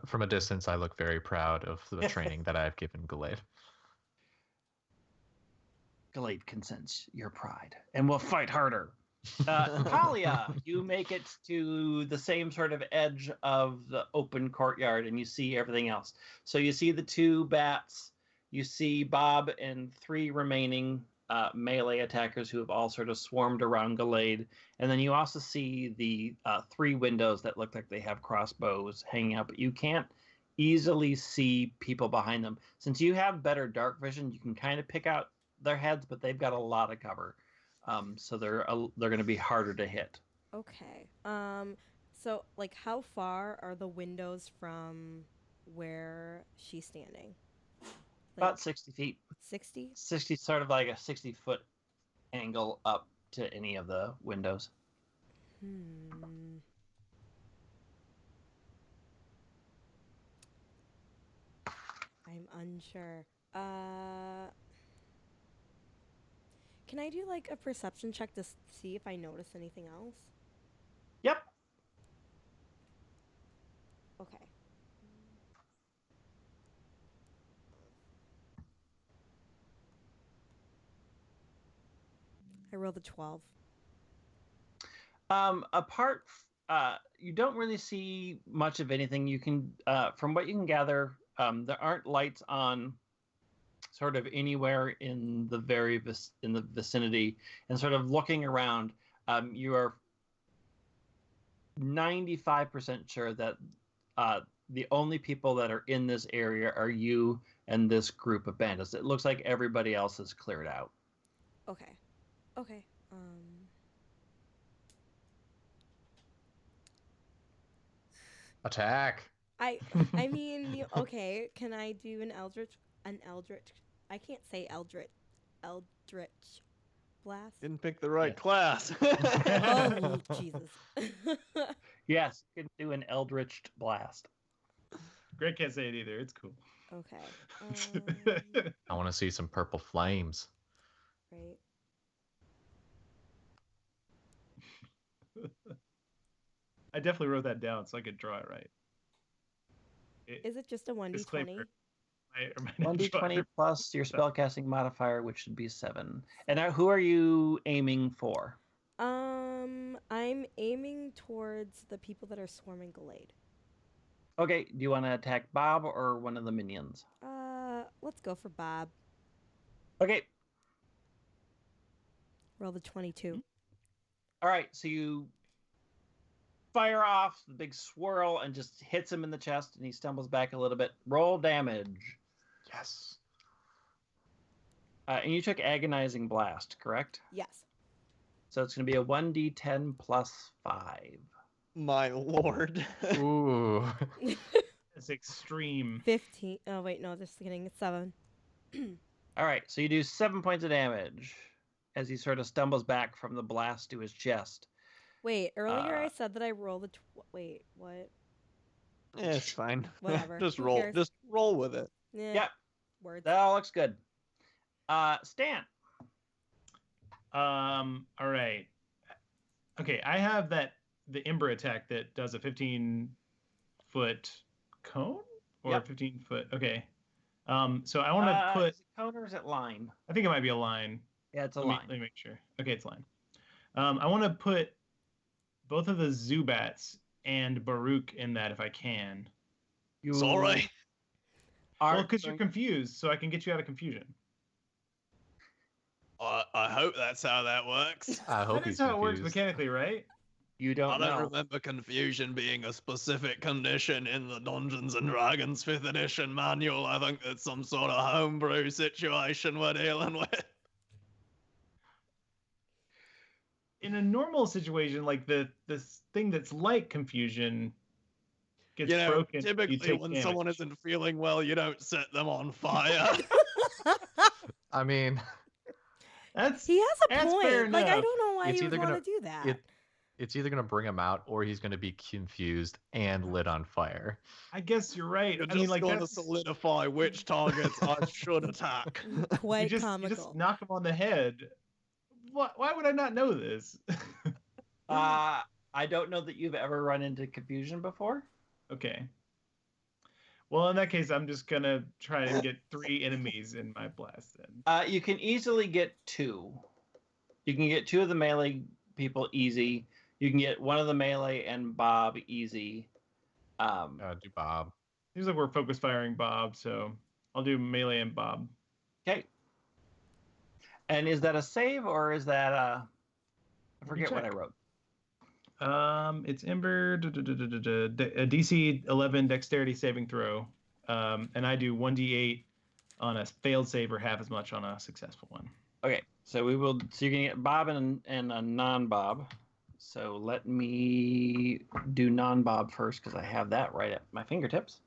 From a distance, I look very proud of the training that I've given Glade. Glade can sense your pride and will fight harder. Talia, you make it to the same sort of edge of the open courtyard and you see everything else. So you see the 2 bats, you see Bob and 3 remaining melee attackers who have all sort of swarmed around Glade. And then you also see the 3 windows that look like they have crossbows hanging out, but you can't easily see people behind them. Since you have better dark vision, you can kind of pick out their heads, but they've got a lot of cover. So they're going to be harder to hit. Okay. So like how far are the windows from where she's standing? About 60 feet. 60? 60, sort of like a 60-foot angle up to any of the windows. I'm unsure. Can I do like a perception check to see if I notice anything else? Yep. Okay. I rolled a 12. You don't really see much of anything. You can, from what you can gather, there aren't lights on sort of anywhere in the in the vicinity. And sort of looking around, you are 95% sure that the only people that are in this area are you and this group of bandits. It looks like everybody else is cleared out. Okay. Okay. Attack. I mean, okay, can I do an eldritch I can't say eldritch blast? Didn't pick the right class. Oh, Jesus. Yes, you can do an eldritch blast. Greg can't say it either. It's cool. Okay. I want to see some purple flames. Right. I definitely wrote that down so I could draw it right. Is it just a 1d20? 1d20 plus your spellcasting modifier, which should be 7. And now, who are you aiming for? I'm aiming towards the people that are swarming Glade. Okay, do you want to attack Bob or one of the minions? Let's go for Bob. Okay. Roll the 22. All right, so you fire off the big swirl and just hits him in the chest, and he stumbles back a little bit. Roll damage. Yes. And you took agonizing blast, correct? Yes. So it's going to be a 1d10 plus 5. My lord. Ooh. It's extreme. 15. Oh, wait, no, just kidding. It's 7. All right, so you do 7 points of damage as he sort of stumbles back from the blast to his chest. Wait, earlier I said that I rolled the... Wait, what? Yeah, it's fine. Whatever. Just Who roll. cares? Just roll with it. Yep. Words. That all looks good. Stan. All right. Okay, I have the Ember attack that does a 15-foot cone or 15-foot. Okay. So I want to put. Is it cone or is it line? I think it might be a line. Yeah, it's a line. Let me make sure. Okay, it's line. I want to put both of the Zubats and Baruch in that if I can. It's all right. Well, because you're confused, so I can get you out of confusion. I hope that's how that works. I hope That's how it works mechanically, right? You don't know. I don't remember confusion being a specific condition in the Dungeons and Dragons 5th edition manual. I think that's some sort of homebrew situation we're dealing with. In a normal situation, like this thing that's like confusion, gets broken, typically you take when damage. someone isn't feeling well, you don't set them on fire. I mean, He has a that's fair point. Like, I enough. don't know why it's you would either want gonna to do that. it's either gonna bring him out or he's gonna be confused and lit on fire. I guess you're right. You're I mean, just like going to that's solidify which targets I should attack. Quite you just comical. knock him on the head. Why would I not know this? I don't know that you've ever run into confusion before. Okay. Well, in that case, I'm just gonna try and get 3 enemies in my blast then. You can easily get 2. You can get 2 of the melee people easy. You can get 1 of the melee and Bob easy. Do Bob. Seems like we're focus firing Bob, so I'll do melee and Bob. Okay. And is that a save or is that I forget what I check. wrote. It's Ember, a DC 11 dexterity saving throw, and I do 1d8 on a failed save or half as much on a successful one. Okay, so you can get Bob and a non-Bob. So let me do non-Bob first because I have that right at my fingertips.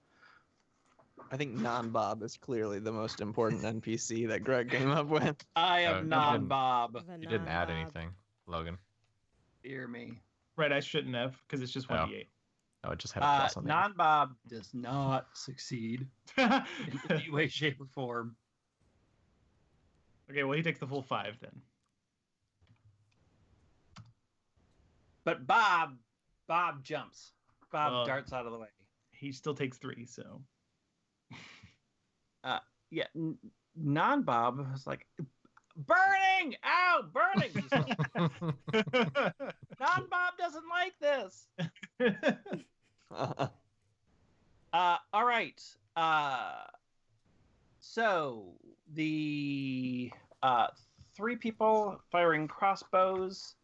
I think non-Bob is clearly the most important NPC that Greg came up with. I Oh, am you non-Bob. You didn't add anything, Logan. Dear me. Right, I shouldn't have, because it's just 1d8. No, it just had a plus on the end. Non-Bob does not succeed in any way, shape, or form. Okay, well, he takes the full 5 then. But Bob jumps. Bob Well, darts out of the way. He still takes 3, so. Yeah, non-Bob is like, burning! Ow, burning! Non-Bob doesn't like this. All right. So the 3 people firing crossbows.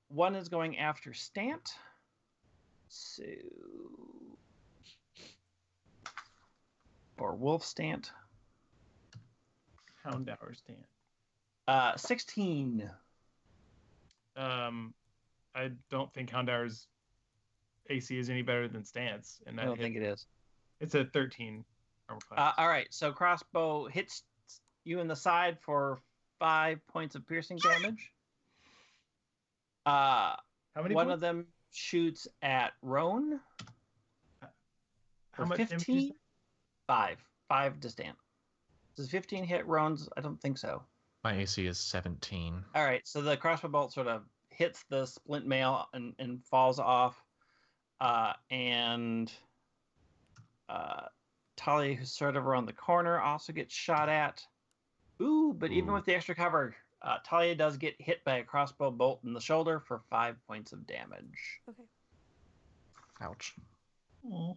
One is going after Stant. So, or Wolf Stant. Houndour stand. 16. I don't think Houndour's AC is any better than Stance. And I don't think it is. It's a 13 armor class. All right, so crossbow hits you in the side for 5 points of piercing damage. How many One points? of them shoots at Roan. How For much damage is 15? 5 to Stant. Does 15 hit Roan's? I don't think so. My AC is 17. All right, so the crossbow bolt sort of hits the splint mail and falls off. Talia, who's sort of around the corner, also gets shot at. But even with the extra cover, Talia does get hit by a crossbow bolt in the shoulder for 5 points of damage. Okay. Ouch. Aw.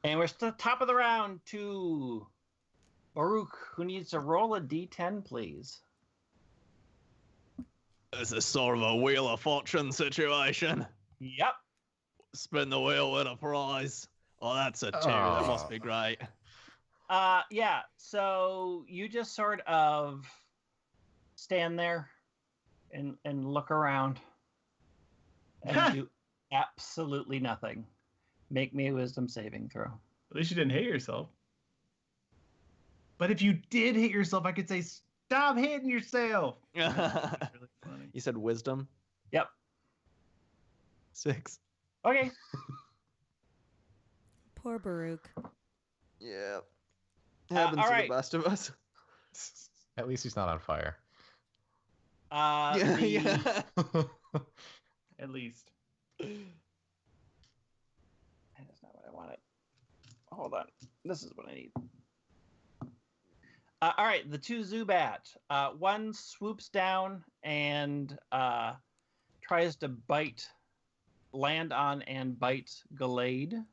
And we're still top of the round to Baruch, who needs to roll a d10, please. This is sort of a Wheel of Fortune situation. Yep. Spin the wheel, win a prize. Oh, that's a 2. That must be great. Yeah, so you just sort of stand there and look around and do absolutely nothing. Make me a wisdom saving throw. At least you didn't hit yourself. But if you did hit yourself, I could say, stop hitting yourself. That's really funny. You said wisdom? Yep. 6. Okay. Poor Baruch. Yeah. Happens all to right. the best of us. At least he's not on fire. Yeah. At least. That's not what I wanted. Hold on. This is what I need. All right, the 2 Zubat. One swoops down and tries to land on and bite Gallade.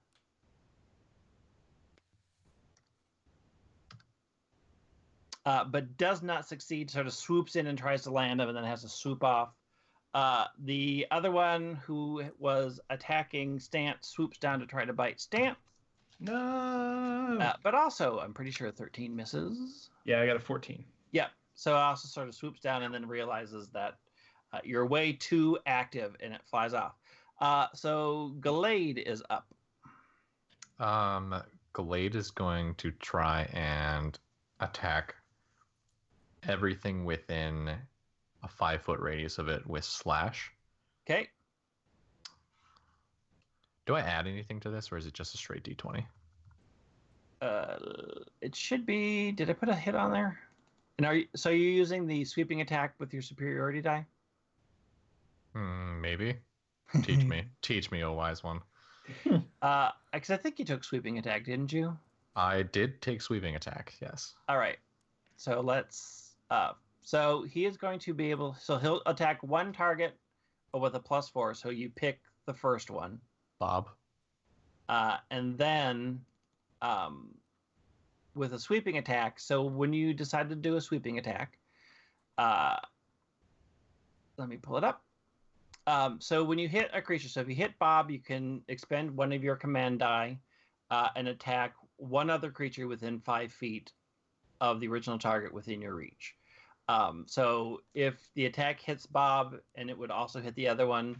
But does not succeed, sort of swoops in and tries to land him and then has to swoop off. The other one who was attacking Stant swoops down to try to bite Stant. No. But also, I'm pretty sure 13 misses. Yeah, I got a 14. Yep. So it also sort of swoops down and then realizes that You're way too active, and it flies off. So Gallade is up. Glade is going to try and attack everything within a 5-foot radius of it with slash. Okay. Do I add anything to this, or is it just a straight D20? It should be. Did I put a hit on there? And you're using the sweeping attack with your superiority die? Maybe. Teach me, oh wise one. Because I think you took sweeping attack, didn't you? I did take sweeping attack. Yes. All right. So let's. So he is going to be able. So he'll attack one target with a +4. So you pick the first one. Bob. And then, with a sweeping attack. So when you decide to do a sweeping attack, let me pull it up. So when you hit a creature, so if you hit Bob, you can expend one of your command die and attack one other creature within 5 feet of the original target within your reach. So if the attack hits Bob and it would also hit the other one,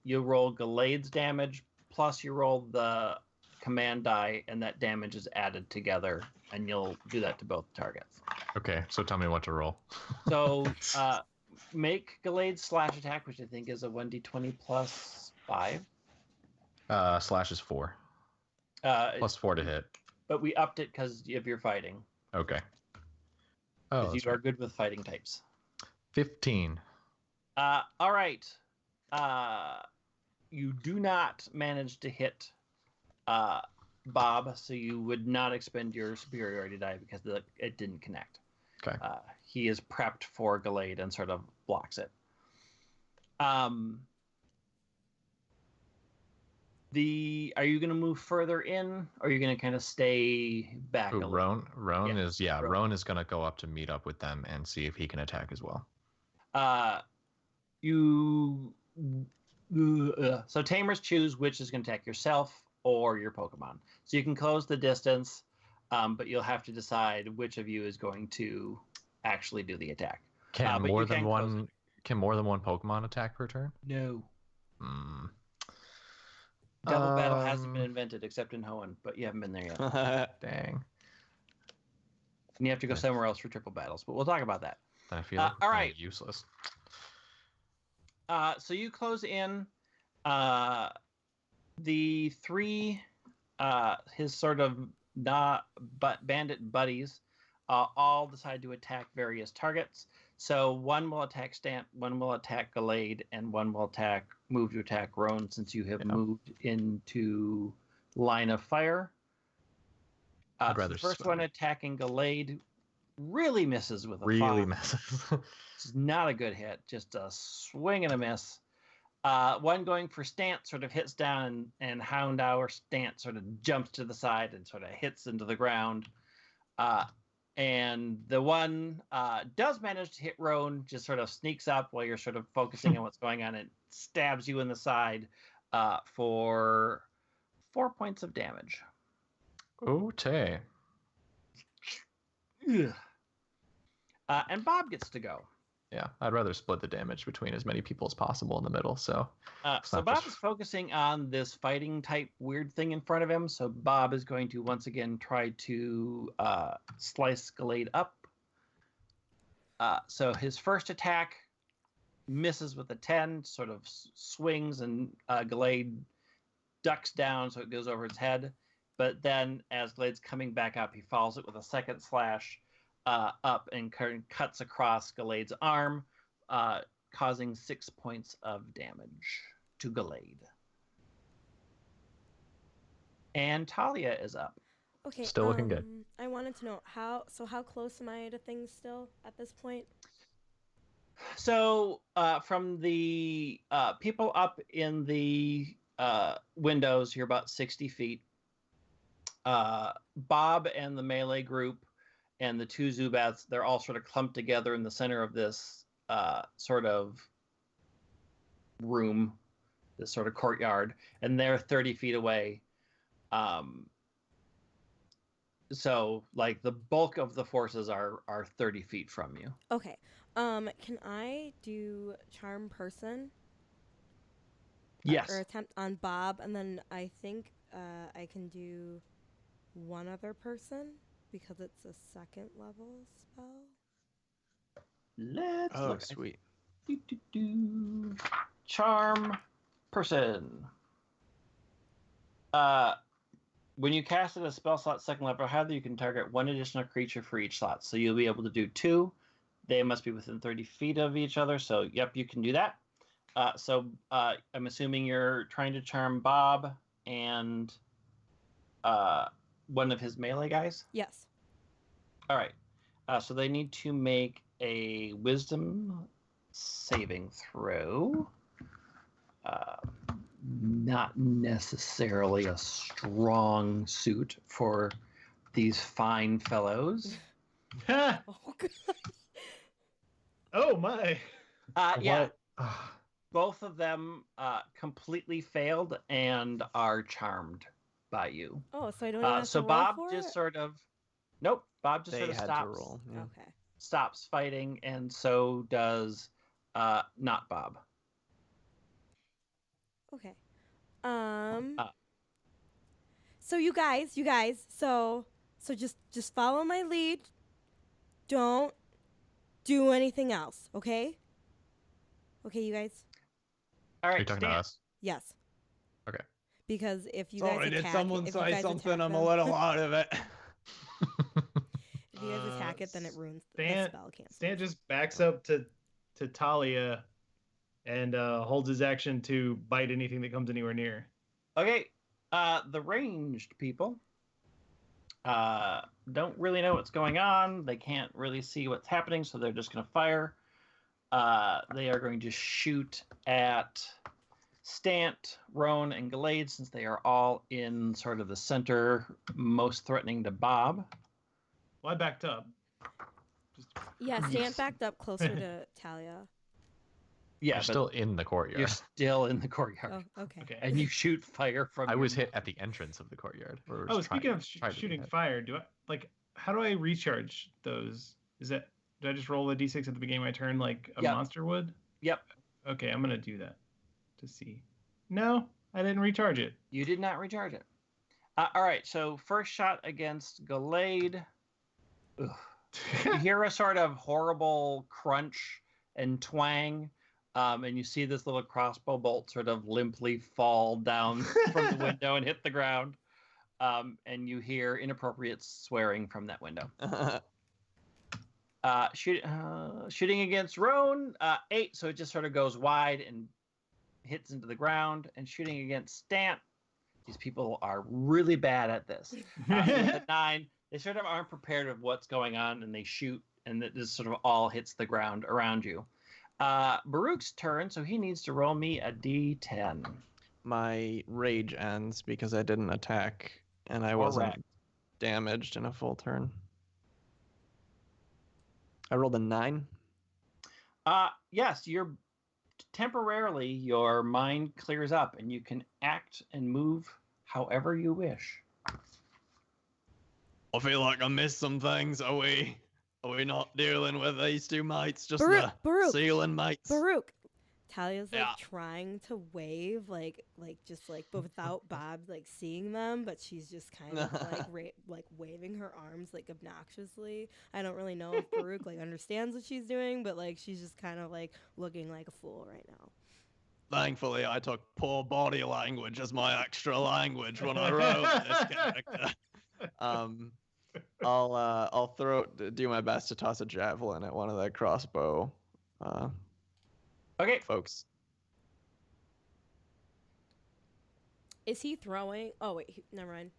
you roll Gallade's damage plus you roll the command die, and that damage is added together, and you'll do that to both targets. Okay, so tell me what to roll. So make Gallade's slash attack, which I think is a 1d20 plus 5. Slash is 4. Plus 4 to hit. But we upped it because of your fighting. Okay. Oh, you are good with fighting types. 15. All right. You do not manage to hit Bob, so you would not expend your superiority die because it didn't connect. Okay. He is prepped for Gallade and sort of blocks it. Are you going to move further in, or are you going to kind of stay back a little? Roan is going to go up to meet up with them and see if he can attack as well. So tamers choose which is going to attack yourself or your Pokemon. So you can close the distance, but you'll have to decide which of you is going to actually do the attack. Can more than one Pokemon attack per turn? No. Double battle hasn't been invented except in Hoenn, but you haven't been there yet. Dang. And you have to go somewhere else for triple battles, but we'll talk about that. I feel like all right. Useless. So you close in. The 3, his sort of bandit buddies, all decide to attack various targets. So one will attack Stant, one will attack Gallade, and one will move to attack Roan, since you have moved into line of fire. I'd rather the first one attacking Gallade really misses with a 5. Really misses. It's not a good hit, just a swing and a miss. One going for Stant sort of hits down, and Houndour Stant sort of jumps to the side and sort of hits into the ground. And the one does manage to hit Roan, just sort of sneaks up while you're sort of focusing on what's going on, and stabs you in the side for 4 points of damage. Okay. And Bob gets to go. Yeah, I'd rather split the damage between as many people as possible in the middle. So Bob is focusing on this fighting type weird thing in front of him. So Bob is going to once again try to slice Gallade up. So his first attack misses with a 10, sort of swings, and Gallade ducks down, so it goes over his head. But then as Gallade's coming back up, he follows it with a second slash up and cuts across Gallade's arm, causing 6 points of damage to Gallade. And Talia is up. Okay. Still looking good. I wanted to know how close am I to things still at this point? So from the people up in the windows, you're about 60 feet. Bob and the melee group and the 2 Zubats, they're all sort of clumped together in the center of this sort of room, this sort of courtyard, and they're 30 feet away. So, like, the bulk of the forces are 30 feet from you. Okay. Can I do charm person? Yes. Or attempt on Bob, and then I think I can do one other person because it's a second level spell. Let's Oh, look. sweet. Charm person. When you cast it as a spell slot second level, however, you can target one additional creature for each slot. So you'll be able to do 2. They must be within 30 feet of each other. So, yep, you can do that. I'm assuming you're trying to charm Bob and one of his melee guys? Yes. All right. So they need to make a wisdom saving throw. Not necessarily a strong suit for these fine fellows. Oh, God. Oh my. Yeah. Both of them completely failed and are charmed by you. Oh, so I don't even have so to roll Bob for just it? sort of Bob just They sort of had stops. to roll. Yeah. Okay. Stops fighting, and so does not Bob. Okay. So you guys, so just follow my lead. Don't do anything else, okay? Okay, you guys? All Are right, you talking Stan. to us? Yes. Okay. Because if you Sorry, guys did attack someone if you say guys something? attack I'm them, a little out of it. if you guys attack it, then it ruins the Stan, spell cancel. Stan just backs up to Talia and holds his action to bite anything that comes anywhere near. Okay, the ranged people don't really know what's going on. They can't really see what's happening, so they're just going to fire. They are going to shoot at Stant, Roan, and Gallade, since they are all in sort of the center, most threatening to Bob. Well, I backed up. Yeah, Stan backed up closer to Talia. Yeah, You're still in the courtyard. You're still in the courtyard. Oh, okay. Okay. And you shoot fire from I your was hit mouth. at the entrance of the courtyard. Oh, speaking of shooting fire, how do I recharge those? Do I just roll a d6 at the beginning of my turn like a monster would? Yep. Okay, I'm gonna do that to see. No, I didn't recharge it. You did not recharge it. All right, so first shot against Gallade. You hear a sort of horrible crunch and twang, and you see this little crossbow bolt sort of limply fall down from the window and hit the ground, and you hear inappropriate swearing from that window. Shooting against Roan, 8, so it just sort of goes wide and hits into the ground. And shooting against Stant, these people are really bad at this. With a 9, they sort of aren't prepared of what's going on, and they shoot, and it just sort of all hits the ground around you. Baruch's turn, so he needs to roll me a d10. My rage ends because I didn't attack, and I wasn't damaged in a full turn. I rolled a 9. Yes, temporarily your mind clears up, and you can act and move however you wish. I feel like I missed some things. Are we not dealing with these two mates? Just Baruch, the ceiling mates? Baruch. Talia's trying to wave, but without Bob seeing them. But she's just kind of waving her arms obnoxiously. I don't really know if Baruch understands what she's doing, but she's just kind of looking like a fool right now. Thankfully, I took poor body language as my extra language when I wrote this character. I'll do my best to toss a javelin at one of the crossbow. Okay. Folks. Is he throwing? Oh, wait. Never mind.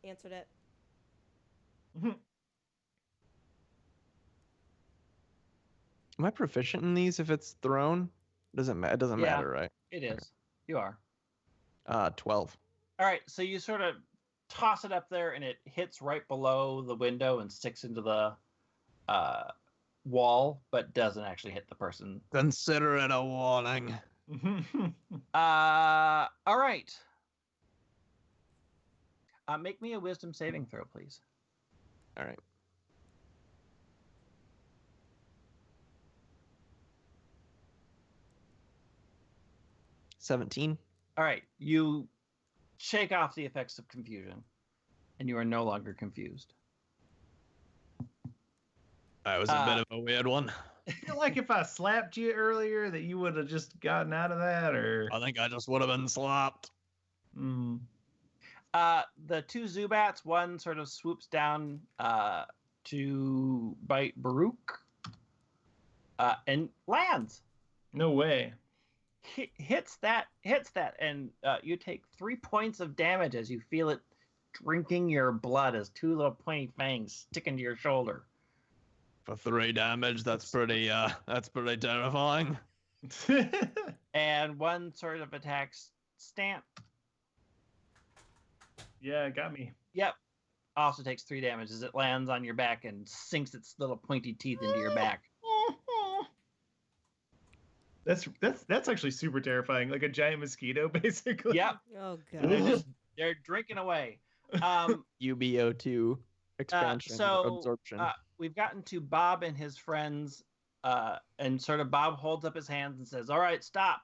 Answered it. Am I proficient in these if it's thrown? It doesn't matter, right? It is. Okay. You are. 12. All right. So you sort of toss it up there, and it hits right below the window and sticks into the wall, but doesn't actually hit the person. Consider it a warning. All right. Make me a wisdom saving throw, please. All right. $17. All right, you shake off the effects of confusion, and you are no longer confused. That was a bit of a weird one. I feel like if I slapped you earlier, that you would have just gotten out of that, or I think I just would have been slapped. Mm. The two Zubats, one sort of swoops down to bite Baruch and lands. No way. Hits that, and you take 3 points of damage as you feel it drinking your blood as two little pointy fangs stick into your shoulder. For 3 damage, that's pretty terrifying. And one sort of attacks Stamp. Yeah, it got me. Yep. Also takes 3 damage as it lands on your back and sinks its little pointy teeth into your back. That's actually super terrifying. Like a giant mosquito, basically. Yep. Oh They're, god. they're drinking away. UBO2 expansion absorption. We've gotten to Bob and his friends, and sort of Bob holds up his hands and says, "All right, stop.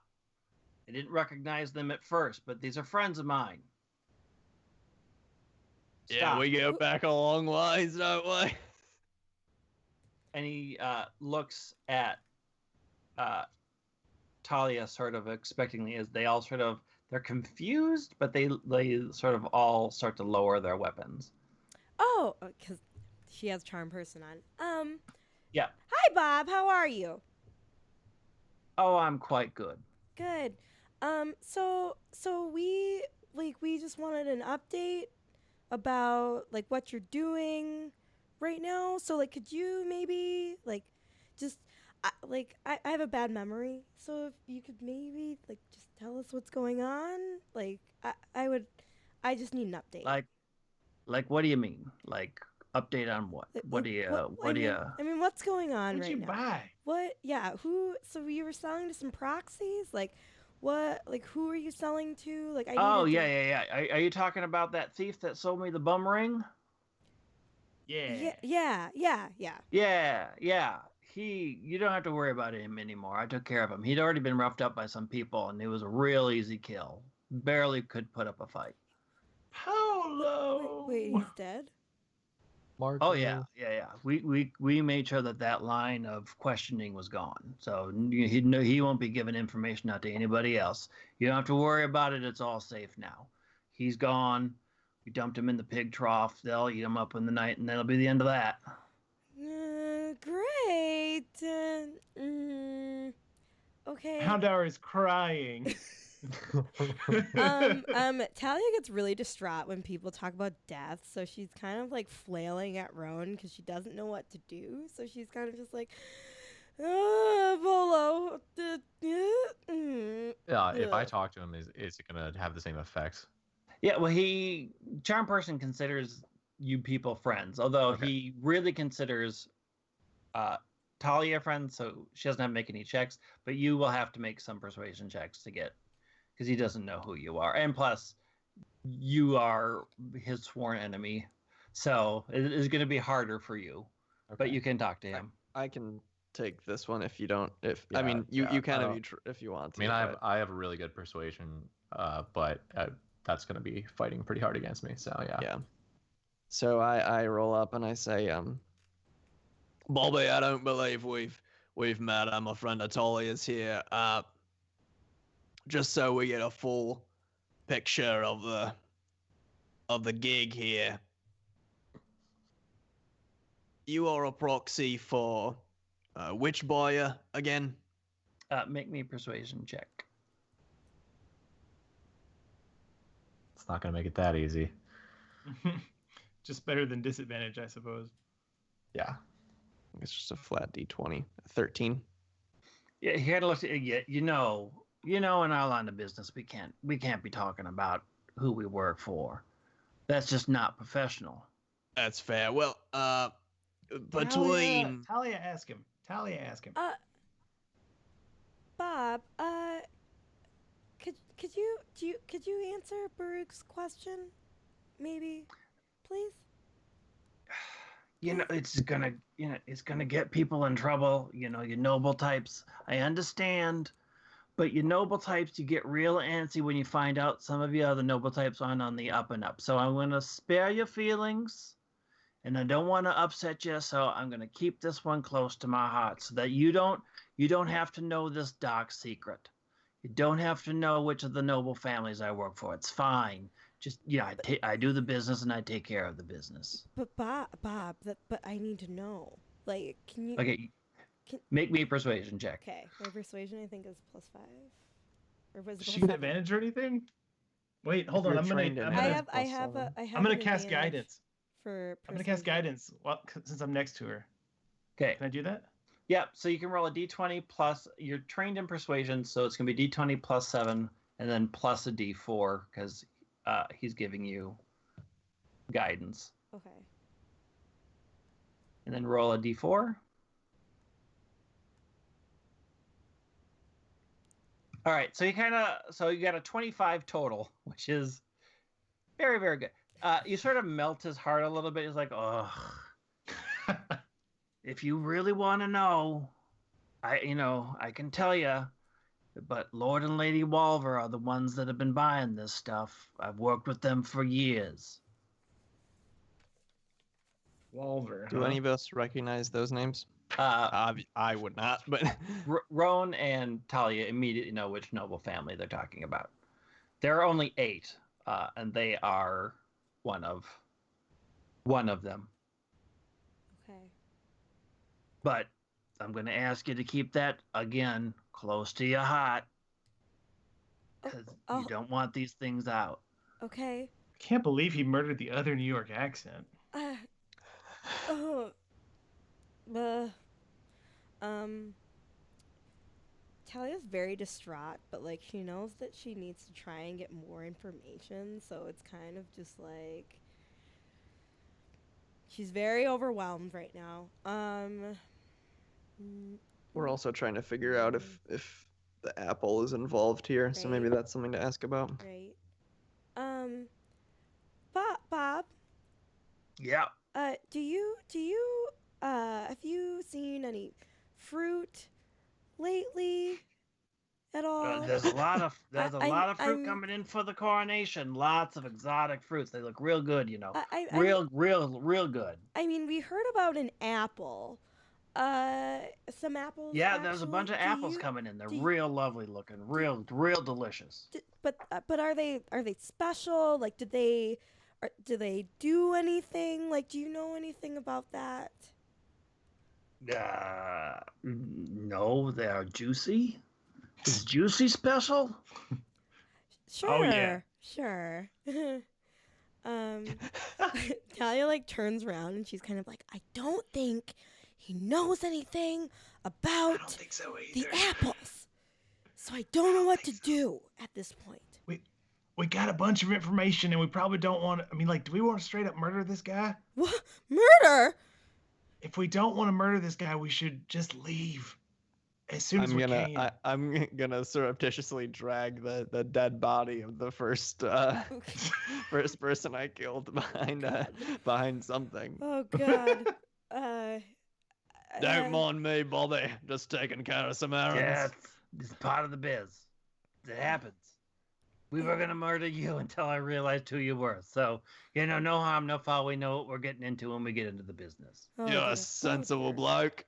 I didn't recognize them at first, but these are friends of mine." Stop. Yeah, we go back a long ways, don't we? And he looks at Talia sort of expectingly as they all sort of, they're confused, but they sort of all start to lower their weapons. Oh, because she has charm person on. Yeah. Hi, Bob. How are you? Oh, I'm quite good. Good. So we just wanted an update about like what you're doing right now. So like, could you maybe like just I have a bad memory, so if you could maybe like just tell us what's going on. Like I just need an update. Like what do you mean? Like update on what? I mean, what's going on What'd right you now? buy? What? Yeah. Who? So you were selling to some proxies? Like, what? Like, who are you selling to? Like, Oh yeah. Are you talking about that thief that sold me the bum ring? Yeah. Yeah. You don't have to worry about him anymore. I took care of him. He'd already been roughed up by some people, and it was a real easy kill. Barely could put up a fight. Polo. Wait, he's dead? Marco. Oh yeah. We made sure that line of questioning was gone, so he won't be giving information out to anybody else. You don't have to worry about it. It's all safe now. He's gone. We dumped him in the pig trough. They'll eat him up in the night, and that'll be the end of that. Great. Okay. Houndour is crying. Talia gets really distraught when people talk about death, so she's kind of like flailing at Rowan because she doesn't know what to do. So she's kind of just like, Polo. Yeah, if I talk to him, is it gonna have the same effect? Yeah, well, Charm Person considers you people friends, although he really considers Talia friends, so she doesn't have to make any checks, but you will have to make some persuasion checks to get, because he doesn't know who you are. And plus, you are his sworn enemy, so it is going to be harder for you, but you can talk to him. I can take this one if you don't. I mean, you kind of if you want to. I mean, I have a really good persuasion, but that's going to be fighting pretty hard against me. So yeah. Yeah. So I roll up and I say, Bobby, I don't believe we've met. My friend Atoli is here. Just so we get a full picture of the gig here. You are a proxy for which buyer again? Make me a persuasion check. It's not going to make it that easy. Just better than disadvantage, I suppose. Yeah. It's just a flat D20. 13. Yeah, you had to look at it. You know, in our line of business, we can't be talking about who we work for. That's just not professional. That's fair. Well, between Talia, ask him. Bob, could you answer Baruch's question, maybe, please? it's gonna get people in trouble. You noble types. I understand, but you noble types, you get real antsy when you find out some of your other noble types aren't on the up and up. So I'm gonna spare your feelings, and I don't want to upset you. So I'm gonna keep this one close to my heart, so that you don't have to know this dark secret. You don't have to know which of the noble families I work for. It's fine. Just I do the business and I take care of the business. But Bob, but I need to know. Like, can you? Okay. Make me a persuasion check. Okay, my persuasion I think is +5. Or was it Does she get advantage or anything? Wait, hold on. I'm gonna cast guidance. I'm gonna cast guidance. Well, since I'm next to her. Okay. Can I do that? Yeah. So you can roll a d20 plus. You're trained in persuasion, so it's gonna be d20 plus 7, and then plus a d4 because he's giving you guidance. Okay. And then roll a d4. All right, so you got a 25 total, which is very, very good. You sort of melt his heart a little bit. He's like, oh, if you really want to know, I can tell you, but Lord and Lady Walver are the ones that have been buying this stuff. I've worked with them for years. Walver. Do any of us recognize those names? I would not, but Roan and Talia immediately know which noble family they're talking about. There are only 8, and they are one of them. Okay. But I'm going to ask you to keep that again close to your heart, because you don't want these things out. Okay. I can't believe he murdered the other New York accent. Talia's very distraught, but like she knows that she needs to try and get more information, so it's kind of just like she's very overwhelmed right now. We're also trying to figure out if the apple is involved here, so maybe that's something to ask about. Right. Bob. Yeah. Do you have you seen any fruit lately at all? There's a lot of fruit coming in for the coronation. Lots of exotic fruits. They look real good, real good. I mean, we heard about an apple. Some apples. Yeah, there's a bunch of apples coming in. They're real lovely looking, real delicious. But are they special? Like, do they do anything? Like, do you know anything about that? No, they are juicy. Is juicy special? Sure. Oh, yeah. Sure. Talia like turns around and she's kind of like, I don't think he knows anything about I don't think so either. the apples. So I don't know what to do at this point. We got a bunch of information and we probably don't want to, do we want to straight up murder this guy? What? Murder? If we don't want to murder this guy, we should just leave as soon as we can. I'm gonna surreptitiously drag the dead body of the first first person I killed behind something. Oh God. Don't mind me, Bobby. Just taking care of some errands. Yeah, it's part of the biz. It happens. We were gonna murder you until I realized who you were. So, no harm, no foul. We know what we're getting into when we get into the business. Oh, You're a sensible bloke.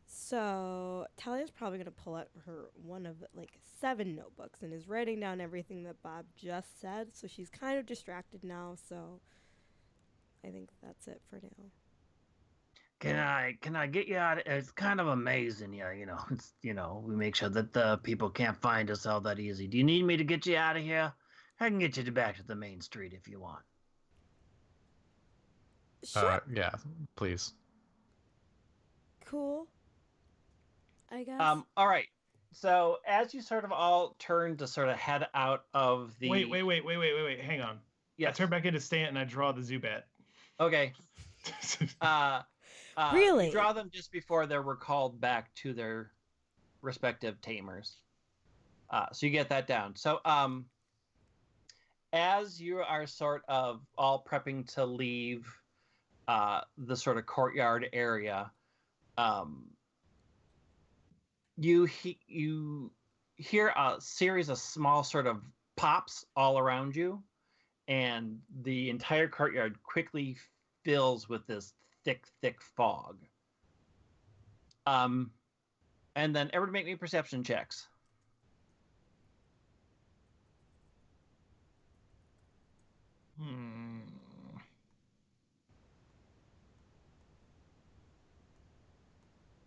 So Talia's probably gonna pull out her one of 7 notebooks and is writing down everything that Bob just said. So she's kind of distracted now. So I think that's it for now. Can I get you out? It's kind of amazing, It's we make sure that the people can't find us all that easy. Do you need me to get you out of here? I can get you back to the main street if you want. Sure. Yeah, please. Cool. I guess. All right. So as you sort of all turn to sort of head out of the. Wait. Hang on. Yes. I turn back into Stant and I draw the Zubat. Okay. Really? You draw them just before they're recalled back to their respective tamers. So you get that down. So as you are sort of all prepping to leave the sort of courtyard area, you hear a series of small sort of pops all around you, and the entire courtyard quickly fills with this thick fog. And then everybody make me perception checks.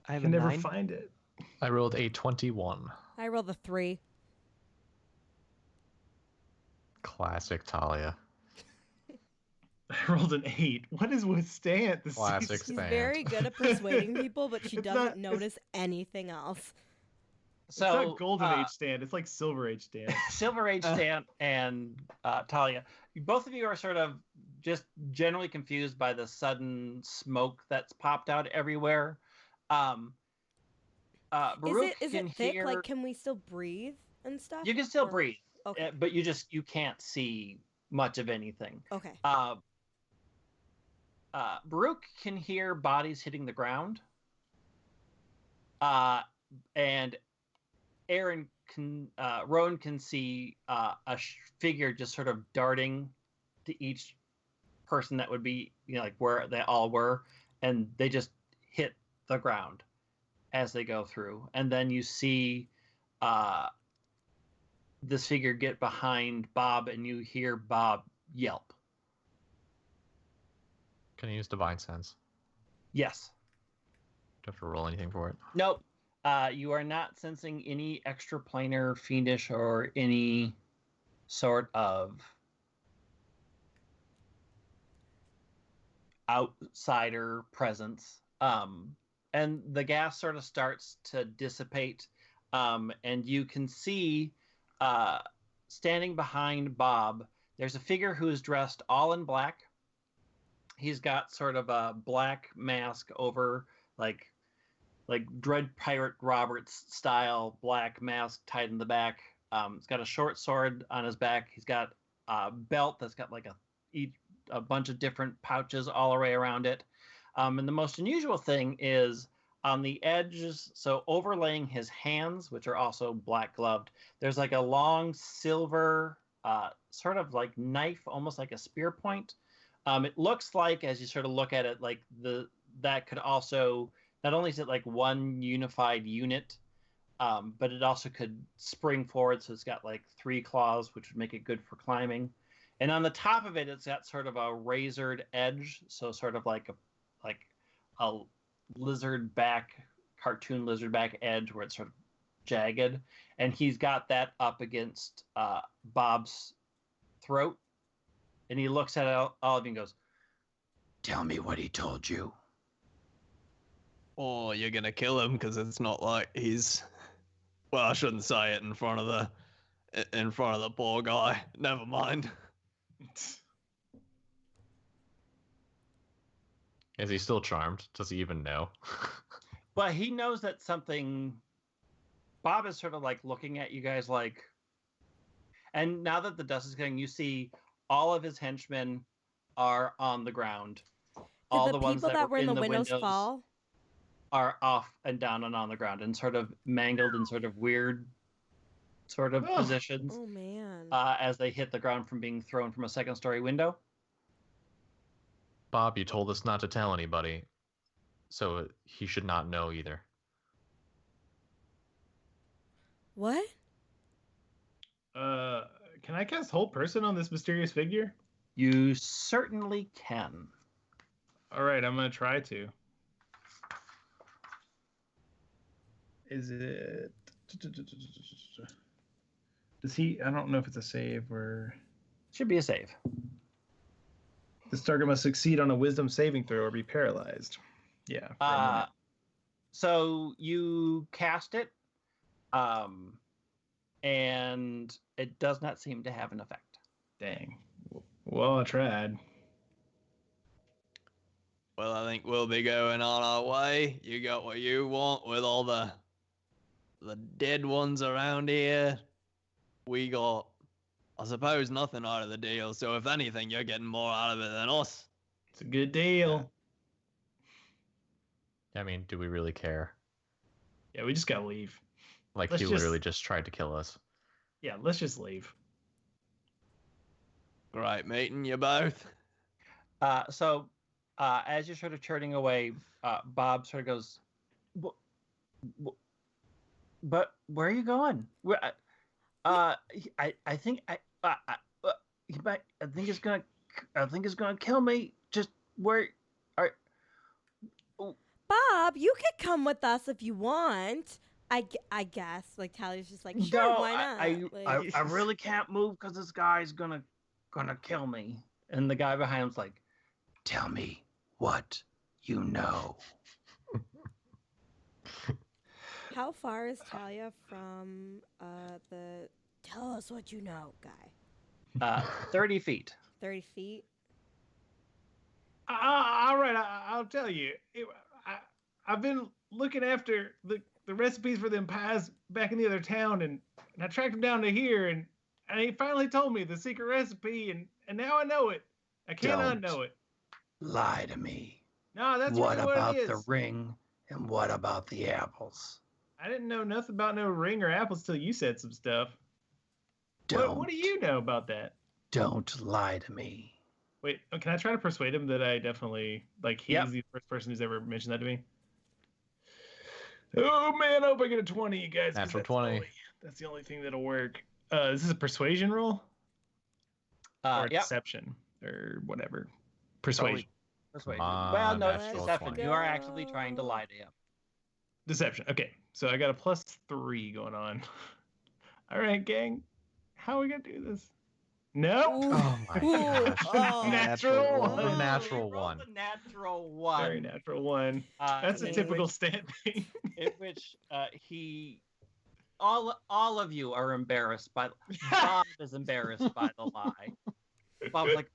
I can never find it. I rolled a 21. I rolled a 3. Classic Talia. I rolled an 8. What is with Stan? Classic She's Stan. very good at persuading people, but she It's doesn't not- notice anything else. So, it's not Golden Age Stan. It's like Silver Age Stan. Silver Age Stan and Talia, both of you are sort of just generally confused by the sudden smoke that's popped out everywhere. Baruch Is can it thick? hear. Like, can we still breathe and stuff? You can still Or- breathe, Okay. but you can't see much of anything. Okay. Baruch can hear bodies hitting the ground. And Rowan can see a figure just sort of darting to each person that would be, like where they all were, and they just hit the ground as they go through. And then you see this figure get behind Bob, and you hear Bob yelp. Can I use Divine Sense? Yes. Do I have to roll anything for it? Nope. You are not sensing any extraplanar, fiendish, or any sort of outsider presence. And the gas sort of starts to dissipate, and you can see standing behind Bob, there's a figure who is dressed all in black. He's got sort of a black mask over, like Dread Pirate Roberts style black mask tied in the back. He's got a short sword on his back. He's got a belt that's got like a bunch of different pouches all the way around it. And the most unusual thing is on the edges, so overlaying his hands, which are also black gloved, there's like a long silver sort of like knife, almost like a spear point. It looks like, as you sort of look at it, like that could also, not only is it like one unified unit, but it also could spring forward. So it's got like 3 claws, which would make it good for climbing. And on the top of it, it's got sort of a razored edge. So sort of like a lizard back, cartoon lizard back edge where it's sort of jagged. And he's got that up against Bob's throat. And he looks at all of you and goes, "Tell me what he told you." Oh, you're gonna kill him because it's not like he's. Well, I shouldn't say it in front of the poor guy. Never mind. Is he still charmed? Does he even know? But he knows that something. Bob is sort of like looking at you guys like. And now that the dust is getting, you see all of his henchmen are on the ground. All the ones that were in the windows fall? are off and down and on the ground and sort of mangled in sort of weird sort of positions. Oh, man. As they hit the ground from being thrown from a second-story window. Bob, you told us not to tell anybody, so he should not know either. What? Can I cast Hold Person on this mysterious figure? You certainly can. All right, I'm gonna try to. Is it? Does he? I don't know if it's a save or. Should be a save. This target must succeed on a Wisdom saving throw or be paralyzed. Yeah. For a minute. So you cast it, and it does not seem to have an effect. Dang. Well, I tried. Well, I think we'll be going on our way. You got what you want with all the dead ones around here. We got I suppose nothing out of the deal, so if anything, you're getting more out of it than us. It's a good deal. I mean, do we really care? Yeah, we just gotta leave. Like, he literally just tried to kill us. Yeah, let's just leave. Great meeting you both. So as you're sort of turning away, Bob sort of goes, but where are you going? I think he's gonna kill me. Just where are? Bob, you could come with us if you want. I guess. Like, Talia's just like, sure, No, why not? I really can't move because this guy's gonna kill me. And the guy behind him's like, tell me what you know. How far is Talia from the tell us what you know guy? 30 feet. 30 feet? All right, I'll tell you. I've been looking after the recipes for them pies back in the other town, and I tracked them down to here, and he finally told me the secret recipe, and now I know it. I can't unknow it. Lie to me. No, that's what really about what it is. the ring, and what about the apples? I didn't know nothing about no ring or apples till you said some stuff. What do you know about that? Don't lie to me. Wait, can I try to persuade him that I definitely, like, he's the first person who's ever mentioned that to me? Oh, man, I hope I get a 20, you guys. Natural 20. That's the only thing that'll work. Is this a persuasion roll? Or deception? Or whatever. Persuasion. Persuasion. On, well, no, it's natural deception. 20. You are actually trying to lie to him. Deception. Okay, so I got a +3 going on. All right, gang. How are we going to do this? No. Oh my gosh. Oh. Natural one. A natural one. A natural one. Very natural one. That's a in typical Stan thing. In which all of you are embarrassed by. Bob is embarrassed by the lie. Bob's like,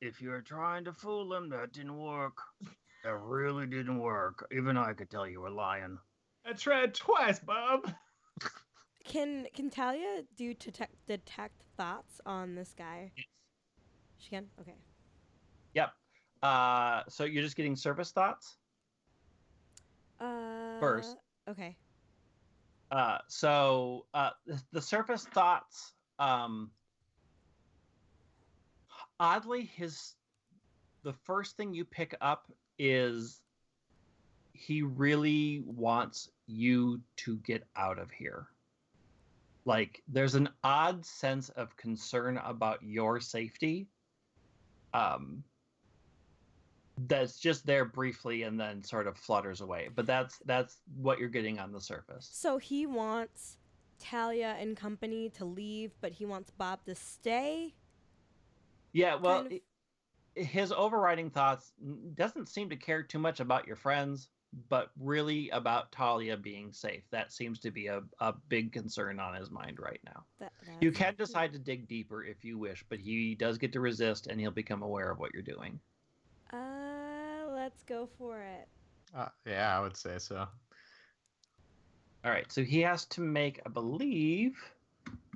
if you were trying to fool him, that didn't work. That really didn't work. Even I could tell you were lying. I tried twice, Bob. Can Talia do detect thoughts on this guy? Yes. She can? Okay. Yep. So you're just getting surface thoughts? First. Okay. So the surface thoughts, oddly, the first thing you pick up is he really wants you to get out of here. Like, there's an odd sense of concern about your safety. That's just there briefly and then sort of flutters away. But that's what you're getting on the surface. So he wants Talia and company to leave, but he wants Bob to stay? Yeah, well, his overriding thoughts doesn't seem to care too much about your friends, but really about Talia being safe. That seems to be a big concern on his mind right now. You can decide to dig deeper if you wish, but he does get to resist, and he'll become aware of what you're doing. Let's go for it. Yeah, I would say so. All right, so he has to make, I believe,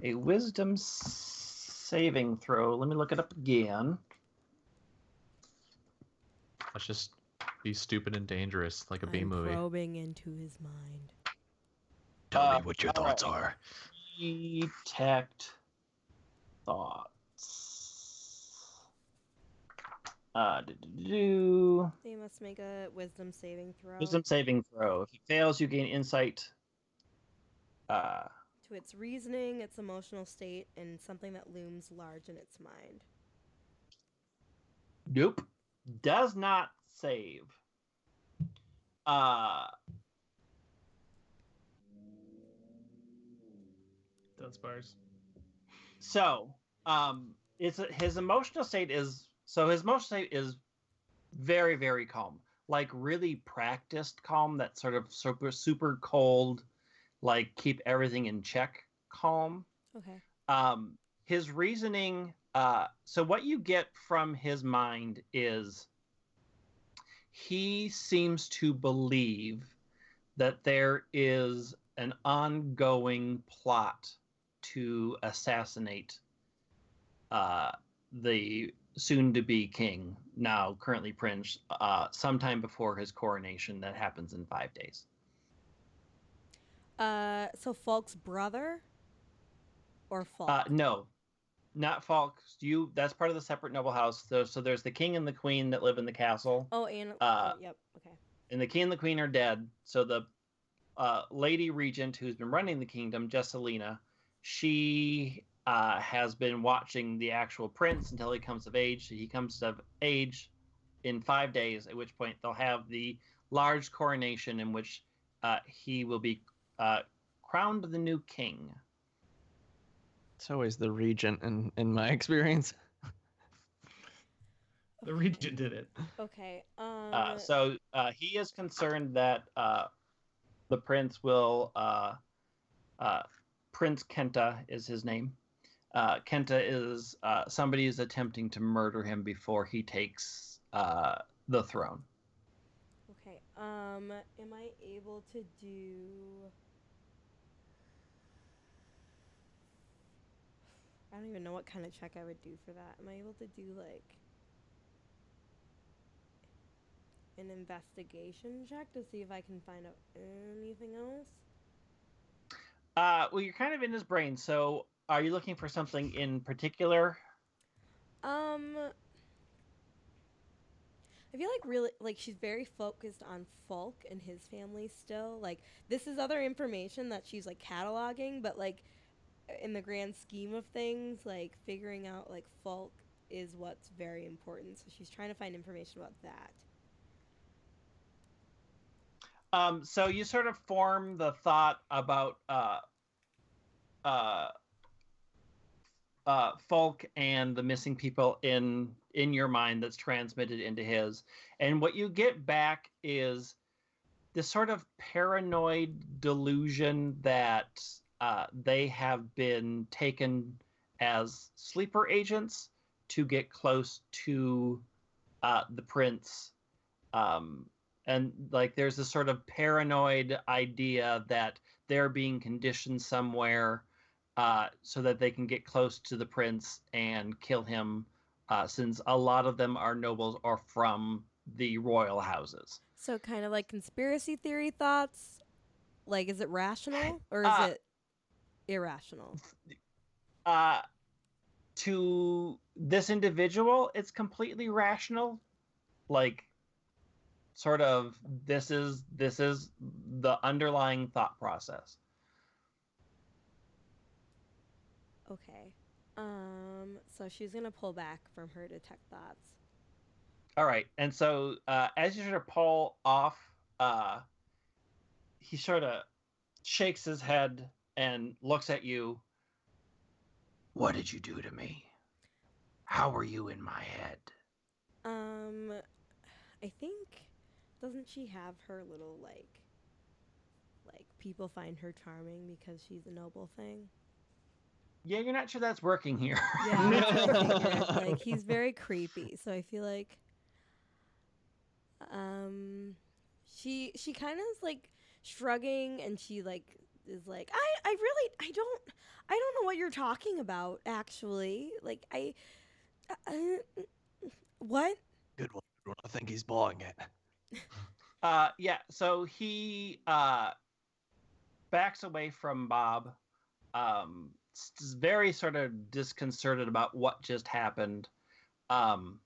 a wisdom saving throw. Let me look it up again. Let's just be stupid and dangerous like a B movie. Probing into his mind. Tell me what your thoughts are. Detect thoughts. They must make a wisdom saving throw. Wisdom saving throw. If he fails, you gain insight. To its reasoning, its emotional state, and something that looms large in its mind. Nope. Does not save. Don't spars. So, his emotional state is very, very calm. Like really practiced calm, that sort of super cold, like keep everything in check calm. Okay. His reasoning, so what you get from his mind is he seems to believe that there is an ongoing plot to assassinate the soon-to-be king, now currently prince, sometime before his coronation. That happens in 5 days. So Falk's brother, or Falk? No, not Falk. That's part of the separate noble house. So there's the king and the queen that live in the castle. Oh, and yep, okay. And the king and the queen are dead. So the lady regent who's been running the kingdom, Jessalina, she has been watching the actual prince until he comes of age. He comes of age in 5 days, at which point they'll have the large coronation in which he will be crowned the new king. It's always the regent in my experience. The regent did it. Okay. So he is concerned that the prince will... Prince Kenta is his name. Kenta is somebody is attempting to murder him before he takes the throne. Okay. Am I able to do? I don't even know what kind of check I would do for that. Am I able to do like an investigation check to see if I can find out anything else? Well, you're kind of in his brain, so are you looking for something in particular? I feel like really, like, she's very focused on Falk and his family still. Like, this is other information that she's, like, cataloging, but, like, in the grand scheme of things, like, figuring out, like, Falk is what's very important. So she's trying to find information about that. So you sort of form the thought about Falk and the missing people in your mind that's transmitted into his. And what you get back is this sort of paranoid delusion that they have been taken as sleeper agents to get close to the prince. And like there's this sort of paranoid idea that they're being conditioned somewhere so that they can get close to the prince and kill him, since a lot of them are nobles or from the royal houses. So kind of like conspiracy theory thoughts. Like, is it rational or is it irrational? To this individual, it's completely rational. Like, sort of, this is the underlying thought process. Okay. So she's gonna pull back from her detect thoughts. All right, and so as you sort of pull off, he sort of shakes his head and looks at you. What did you do to me? How were you in my head? I think, doesn't she have her little like people find her charming because she's a noble thing? Yeah, you're not sure that's working here. Yeah, that's what I figured. Like, he's very creepy, so I feel like she kind of is like shrugging, and she like is like, I don't know what you're talking about, actually. Like, what? Good one. I think he's blowing it. Yeah, so he backs away from Bob, very sort of disconcerted about what just happened. And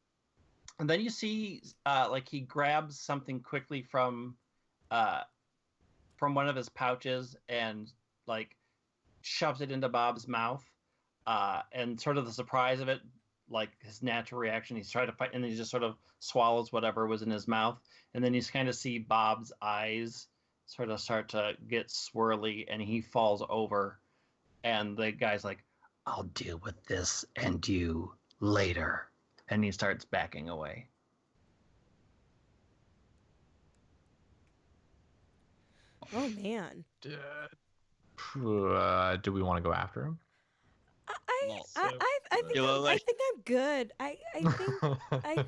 then you see like he grabs something quickly from one of his pouches and like shoves it into Bob's mouth. And sort of the surprise of it, like his natural reaction, he's trying to fight, and then he just sort of swallows whatever was in his mouth. And then you kind of see Bob's eyes sort of start to get swirly, and he falls over. And the guy's like, I'll deal with this and you later. And he starts backing away. Oh, man. Do we want to go after him? I think I'm good. I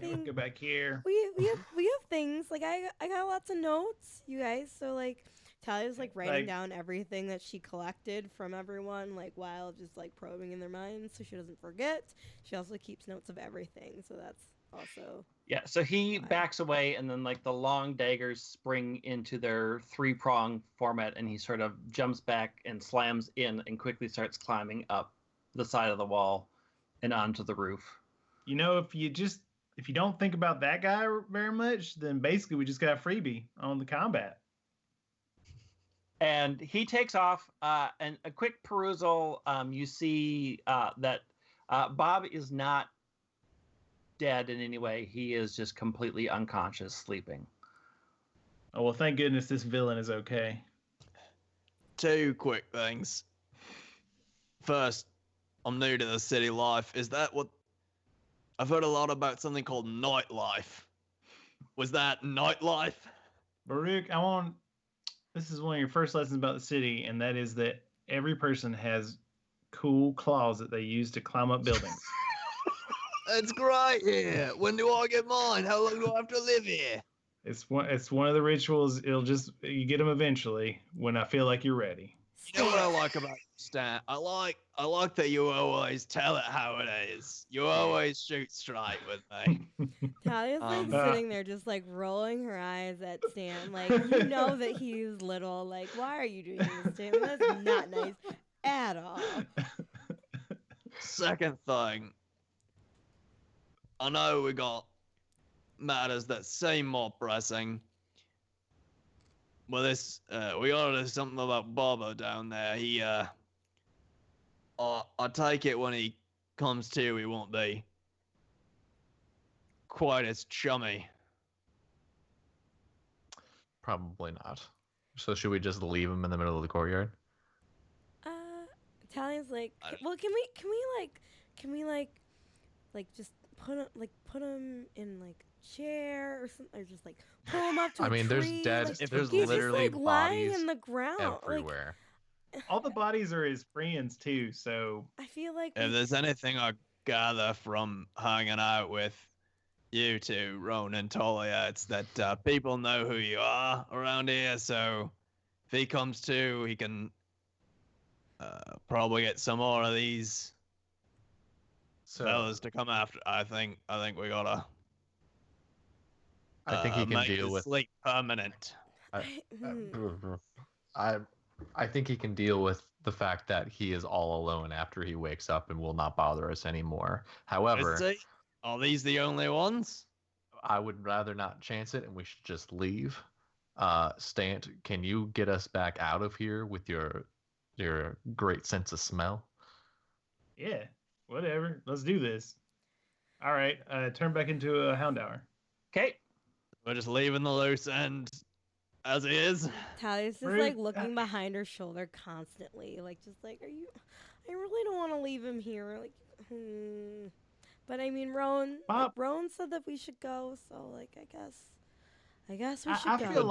think Go back here. we have things. Like, I got lots of notes, you guys. So like, Talia's like writing down everything that she collected from everyone, like while just like probing in their minds, so she doesn't forget. She also keeps notes of everything, so that's also. Yeah, so he backs away, and then like the long daggers spring into their 3-prong format, and he sort of jumps back and slams in, and quickly starts climbing up the side of the wall and onto the roof. You know, if you don't think about that guy very much, then basically we just got a freebie on the combat. And he takes off, and a quick perusal, you see that Bob is not dead in any way. He is just completely unconscious, sleeping. Oh, well, thank goodness this villain is okay. 2 quick things. First, I'm new to the city life. Is that what... I've heard a lot about something called nightlife. Was that nightlife? Baruch, this is one of your first lessons about the city, and that is that every person has cool claws that they use to climb up buildings. That's great here. When do I get mine? How long do I have to live here? It's one of the rituals. You get them eventually when I feel like you're ready. You know what I like about Stan? I like that you always tell it how it is. You always shoot straight with me. Talia's like sitting there just like rolling her eyes at Stan. Like, you know that he's little. Like, why are you doing this to him? That's not nice at all. Second thing. I know we got matters that seem more pressing. Well, we gotta do something about Bobo down there. He, I take it when he comes to, he won't be quite as chummy. Probably not. So should we just leave him in the middle of the courtyard? Talia's like, well, can we just put him in like a chair or something, or just like pull him up to a tree? There's he's literally just, like, bodies lying in the ground everywhere. All the bodies are his friends too, so I feel like if there's anything I gather from hanging out with you two, Ron and Talia, it's that people know who you are around here, so if he comes to, he can probably get some more of these fellas to come after. I think we gotta. I think he can deal with sleep permanent. I think he can deal with the fact that he is all alone after he wakes up and will not bother us anymore. However, are these the only ones? I would rather not chance it, and we should just leave. Stant, can you get us back out of here with your great sense of smell? Yeah, whatever. Let's do this. All right, turn back into a Houndour. Okay. We're just leaving the loose end as it is. Talia's just like looking behind her shoulder constantly, like just like, I really don't want to leave him here. Like, But I mean, Roan said that we should go, so like, I guess we should go. I feel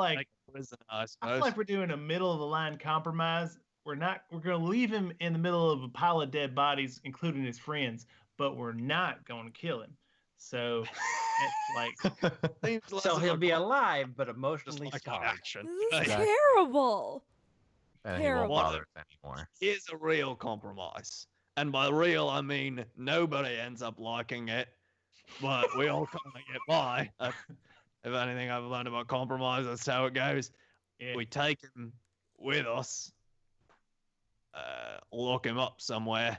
like we're doing a middle of the line compromise. We're gonna leave him in the middle of a pile of dead bodies, including his friends, but we're not gonna kill him. So it's like so he'll be alive but emotionally scarred. This is terrible. And terrible. He won't bother us anymore. Here's a real compromise. And by real, I mean nobody ends up liking it, but we all kind of get by. If anything I've learned about compromise, that's how it goes. Yeah. We take him with us, lock him up somewhere.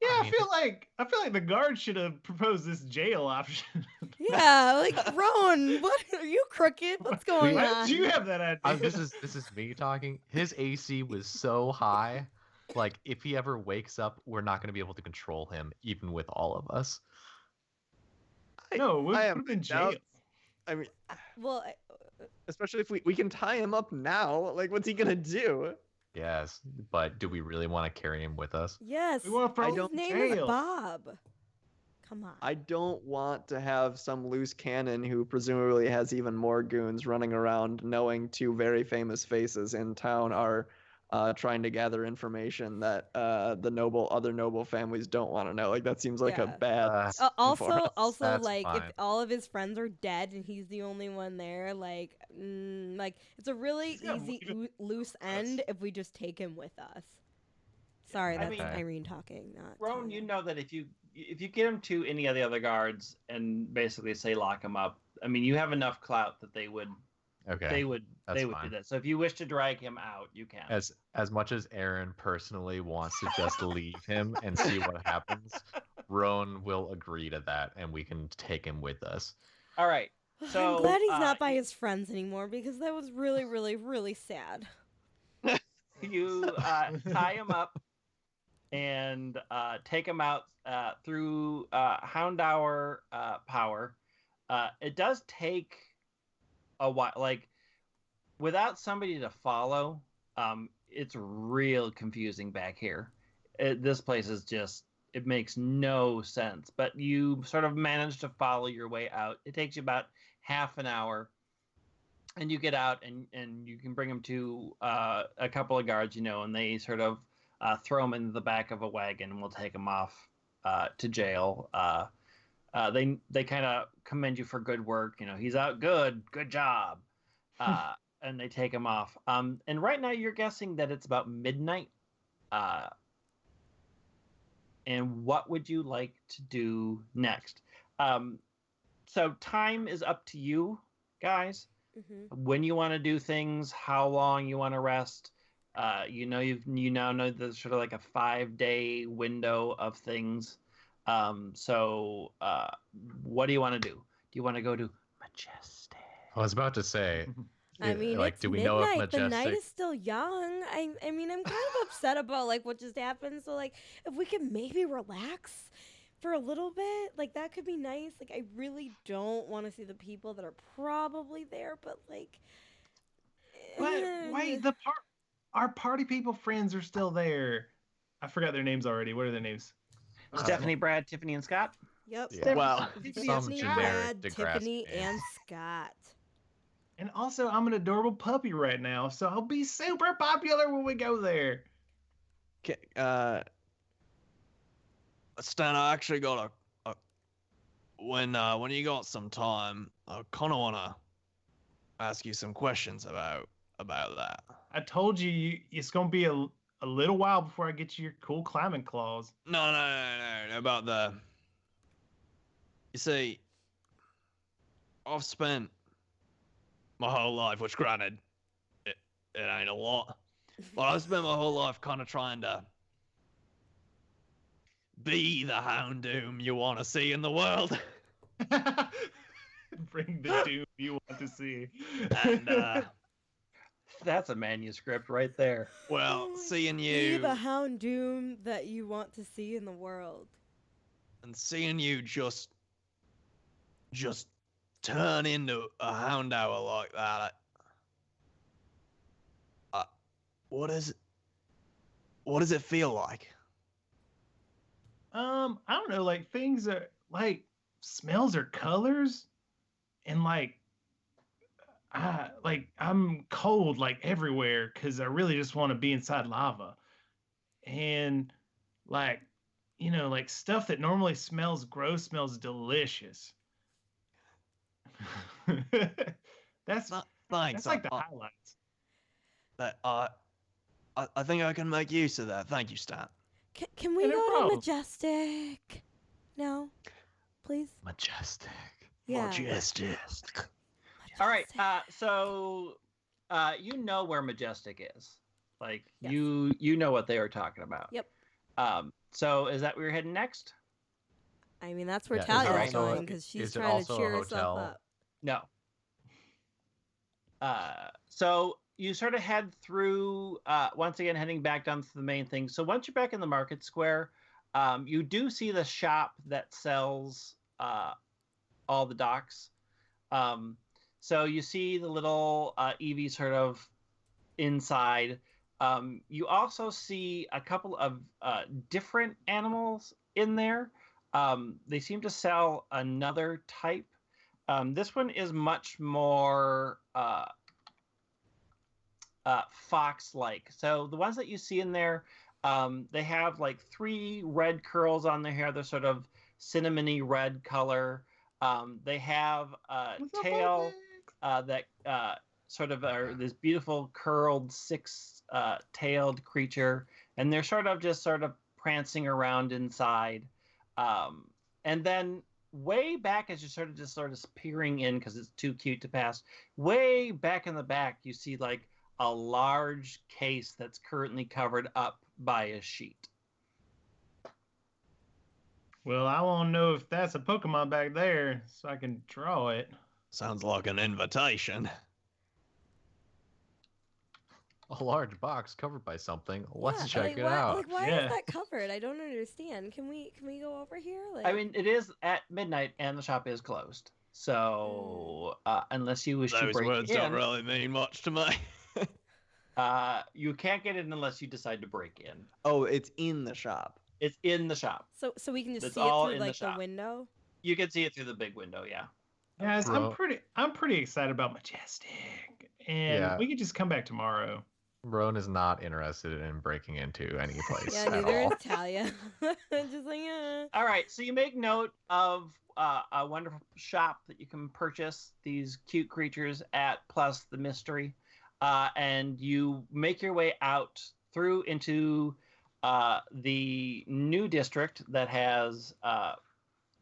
Yeah, I feel like the guard should have proposed this jail option. Yeah, like Rowan, what are you crooked? What's going on? Why did you have that idea? This is me talking. His AC was so high. Like, if he ever wakes up, we're not going to be able to control him, even with all of us. No, we're in jail. I mean, well, especially if we can tie him up now. Like, what's he going to do? Yes, but do we really want to carry him with us? Yes. We want to his name is Bob. Come on. I don't want to have some loose cannon who presumably has even more goons running around, knowing two very famous faces in town are trying to gather information that the other noble families don't want to know. Like that seems like a bad. Also, That's like if fine. all of his friends are dead and he's the only one there, like it's a really easy loose end if we just take him with us. Sorry, that's Irene talking, not Roan. Talia. You know that if you get him to any of the other guards and basically say lock him up, I mean, you have enough clout that they would. Okay. They would do fine. that. So if you wish to drag him out, you can. As much as Aaron personally wants to just leave him and see what happens, Roan will agree to that, and we can take him with us. All right. So I'm glad he's not by his friends anymore because that was really, really, really sad. You tie him up and take him out through Hound Hour power. It does take a while, like without somebody to follow, it's real confusing back here. This place is just, it makes no sense, but you sort of manage to follow your way out. It takes you about half an hour, and you get out and you can bring them to a couple of guards, and they sort of throw him into the back of a wagon and we'll take him off to jail. They kind of commend you for good work. He's out good job. And they take him off. And right now you're guessing that it's about midnight. And what would you like to do next? So time is up to you guys. Mm-hmm. When you want to do things, how long you want to rest. You now know there's sort of like a 5-day window of things. So what do you want to do? Do you want to go to Majestic? I was about to say, I mean, like, it's do we midnight. know if Majestic? The night is still young. I mean, I'm kind of upset about like what just happened. So like, if we could maybe relax for a little bit, like that could be nice. Like, I really don't want to see the people that are probably there, but like. But wait, our party people friends are still there. I forgot their names already. What are their names? Stephanie, Brad, Tiffany, and Scott. Yep. Yeah. Wow. Stephanie, Brad, Tiffany, and Scott. And also, I'm an adorable puppy right now, so I'll be super popular when we go there. Okay, Stan, I actually got a when you got some time, I kind of want to ask you some questions about that. I told you it's gonna be a little while before I get you your cool climbing claws. No, about the. You see, I've spent my whole life, which granted, it ain't a lot, but I've spent my whole life kind of trying to be the Houndoom you want to see in the world. Bring the doom you want to see. And, that's a manuscript right there. Well, seeing you... Be the Houndoom that you want to see in the world. And seeing you just turn into a Hound Hour like that, what does it feel like? I don't know, like things are like smells or colors, and like I'm cold like everywhere because I really just want to be inside lava, and like like stuff that normally smells gross smells delicious. That's like the highlights. I think I can make use of that. Thank you, Stan. Can we go to Majestic? No, please. Majestic. Yeah. Majestic. All right. So you know where Majestic is. Like yes. you know what they are talking about. Yep. So is that where you're heading next? I mean, that's where Yeah, Talia's going because she's trying to cheer herself hotel? up. No. So you sort of head through, once again, heading back down to the main thing. So once you're back in the market square, you do see the shop that sells all the docks. So you see the little Eevee sort of inside. You also see a couple of different animals in there. They seem to sell another type. This one is much more fox-like. So the ones that you see in there, they have like 3 red curls on their hair. They're sort of cinnamony red color. They have a tail that sort of are this beautiful curled 6-tailed creature, and they're sort of prancing around inside. And then way back, as you're sort of peering in because it's too cute to pass, way back in the back, you see like a large case that's currently covered up by a sheet. Well, I want to know if that's a Pokemon back there so I can draw it. Sounds like an invitation. A large box covered by something. Let's Yeah, check it out. Like, why Yeah. is that covered? I don't understand. Can we go over here? Like, I mean, it is at midnight and the shop is closed. So unless you wish to Those break words in, don't really mean much to me. you can't get in unless you decide to break in. Oh, it's in the shop. It's in the shop. so we can just It's see it all through in the like the shop. window. You can see it through the big window, yeah. Guys, Bro. I'm pretty excited about Majestic, and Yeah. we could just come back tomorrow. Roan is not interested in breaking into any place Yeah, at neither all. is Talia. Just like, All right, so you make note of a wonderful shop that you can purchase these cute creatures at, plus the mystery, and you make your way out through into the new district that has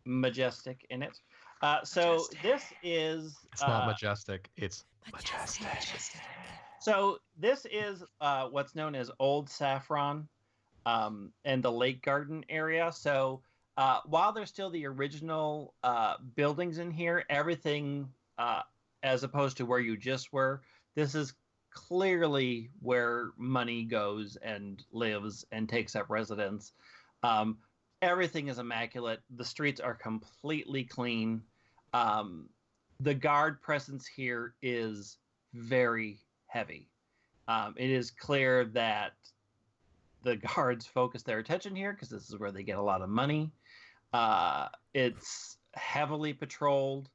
Majestic in it. So Majestic. this is It's not majestic. It's Majestic. So this is what's known as Old Saffron and the Lake Garden area. So while there's still the original buildings in here, everything as opposed to where you just were, this is clearly where money goes and lives and takes up residence. Everything is immaculate. The streets are completely clean. The guard presence here is very heavy. It is clear that the guards focus their attention here because this is where they get a lot of money. It's heavily patrolled.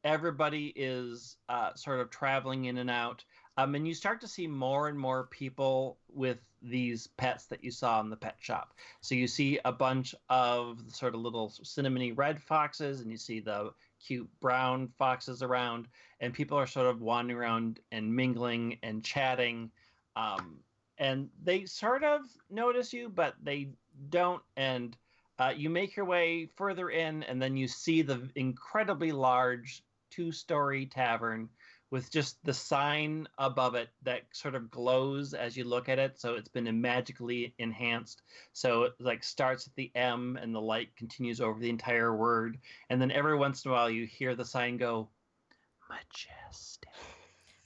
Everybody is sort of traveling in and out. And you start to see more and more people with these pets that you saw in the pet shop. So you see a bunch of sort of little cinnamony red foxes, and you see the cute brown foxes around, and people are sort of wandering around and mingling and chatting. And they sort of notice you, but they don't. And you make your way further in, and then you see the incredibly large 2-story tavern with just the sign above it that sort of glows as you look at it. So it's been magically enhanced. So it like starts at the M and the light continues over the entire word. And then every once in a while you hear the sign go, Majestic.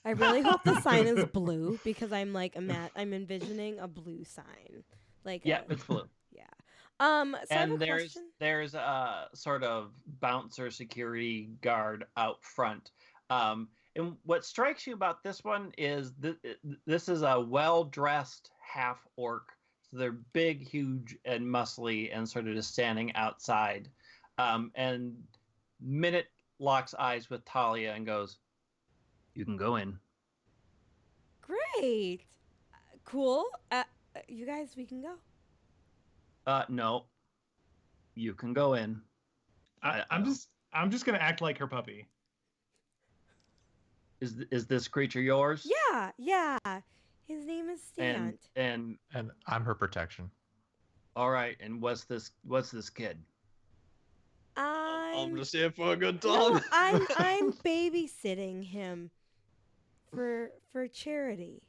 I really hope the sign is blue because I'm like I'm envisioning a blue sign. Like Yeah, it's blue. Yeah. So I have a And question. there's a sort of bouncer security guard out front. And what strikes you about this one is this is a well-dressed half-orc. So they're big, huge, and muscly and sort of just standing outside. And Minute locks eyes with Talia and goes, "You can go in." Great. Cool. You guys, we can go. No. You can go in. I'm just gonna act like her puppy. Is this creature yours? Yeah. His name is Stant. And And I'm her protection. all right. And what's this kid? I'm just here for a good No, time. I'm babysitting him for charity.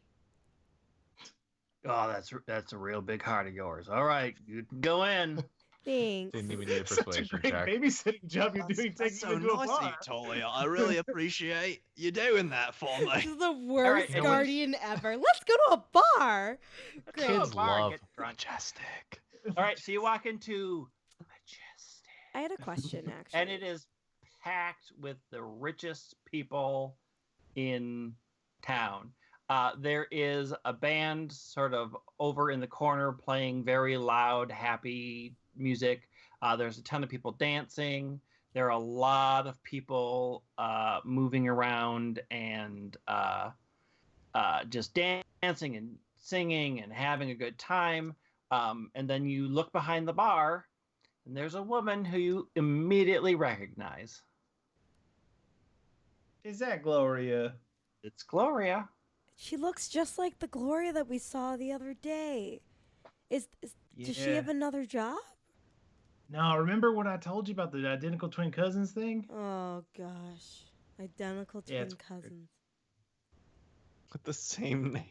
Oh, that's a real big heart of yours. All right, you can go in. Thanks. Didn't even need a Such a persuasion great check. babysitting job you're doing, That's taking so me to a nice of you, bar. Talia. I really appreciate you doing that for This me. is the worst and when- guardian ever. Let's go to a bar. Great. Kids love Get drunk. Majestic. All right, so you walk into Majestic, I had a question actually. and it is packed with the richest people in town. There is a band sort of over in the corner playing very loud, happy music. There's a ton of people dancing. There are a lot of people moving around and just dancing and singing and having a good time. And then you look behind the bar, and there's a woman who you immediately recognize. Is that Gloria? It's Gloria. She looks just like the Gloria that we saw the other day. Does she have another job? No, remember what I told you about the identical twin cousins thing? Oh gosh, identical twin cousins with the same name.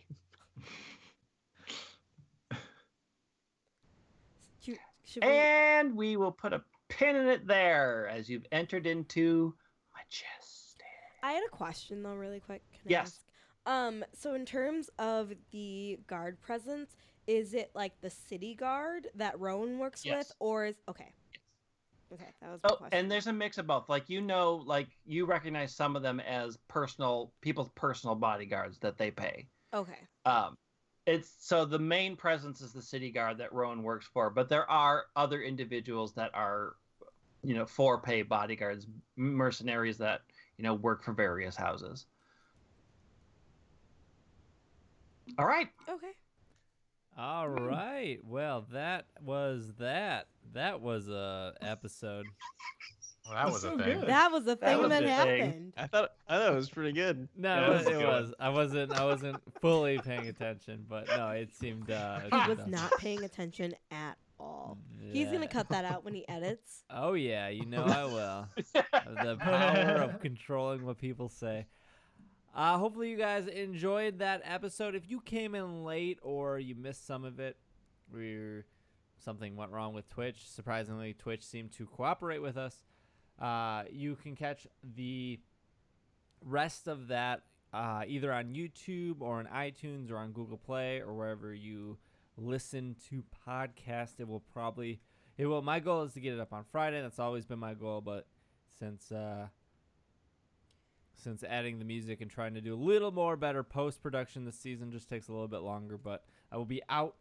And we will put a pin in it there as you've entered into Majestic. I had a question though, really quick. Can I Yes. ask? So in terms of the guard presence, is it like the city guard that Rowan works with, or is okay? Yes. Okay, that was my question. And there's a mix of both. Like you recognize some of them as people's personal bodyguards that they pay. Okay. It's so the main presence is the city guard that Rowan works for, but there are other individuals that are, for pay bodyguards, mercenaries that work for various houses. All right. Okay. All right. Well, that was that. That was a episode. Well, that was a thing. That was a thing that happened. I thought it was pretty good. No, it was. I wasn't fully paying attention, but no, it seemed. He was not paying attention at all. He's gonna cut that out when he edits. Oh yeah, I will. The power of controlling what people say. Hopefully you guys enjoyed that episode. If you came in late or you missed some of it, something went wrong with Twitch. Surprisingly, Twitch seemed to cooperate with us. You can catch the rest of that either on YouTube or on iTunes or on Google Play or wherever you listen to podcasts. My goal is to get it up on Friday. That's always been my goal, but since adding the music and trying to do a little more better post-production this season just takes a little bit longer, but I will be out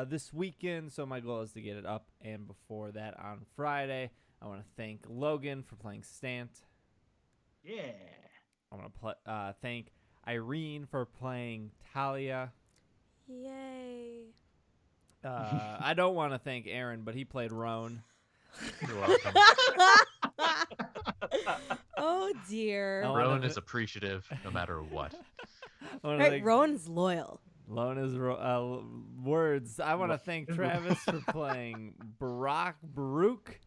this weekend, so my goal is to get it up and before that on Friday. I want to thank Logan for playing Stant. Yeah. I want to thank Irene for playing Talia. Yay. I don't want to thank Aaron, but he played Roan. You're welcome. Oh dear. Rowan is appreciative no matter what. Right, Rowan's loyal. Lona's words. I want to thank Travis for playing Baruch.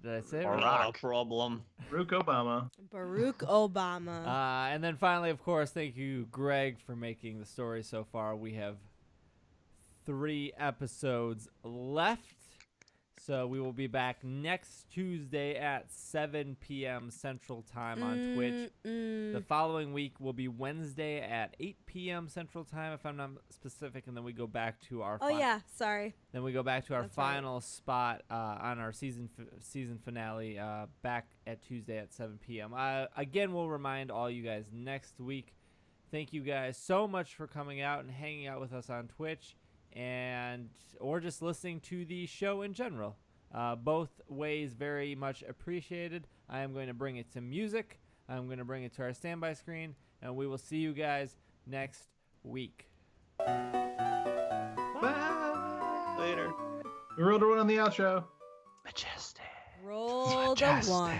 Did I say it right? Not a problem. Barack Obama. Barack Obama. And then finally, of course, thank you, Greg, for making the story so far. We have 3 episodes left. So we will be back next Tuesday at 7 p.m. Central Time on Twitch. The following week will be Wednesday at 8 p.m. Central Time, if I'm not specific, and then we go back to our. Then we go back to our final spot on our season finale back at Tuesday at 7 p.m. Again, we'll remind all you guys next week. Thank you guys so much for coming out and hanging out with us on Twitch. Or just listening to the show in general. Both ways very much appreciated. I am going to bring it to music. I'm going to bring it to our standby screen. And we will see you guys next week. Bye. Later. We rolled a one on the outro. Majestic. Roll the one.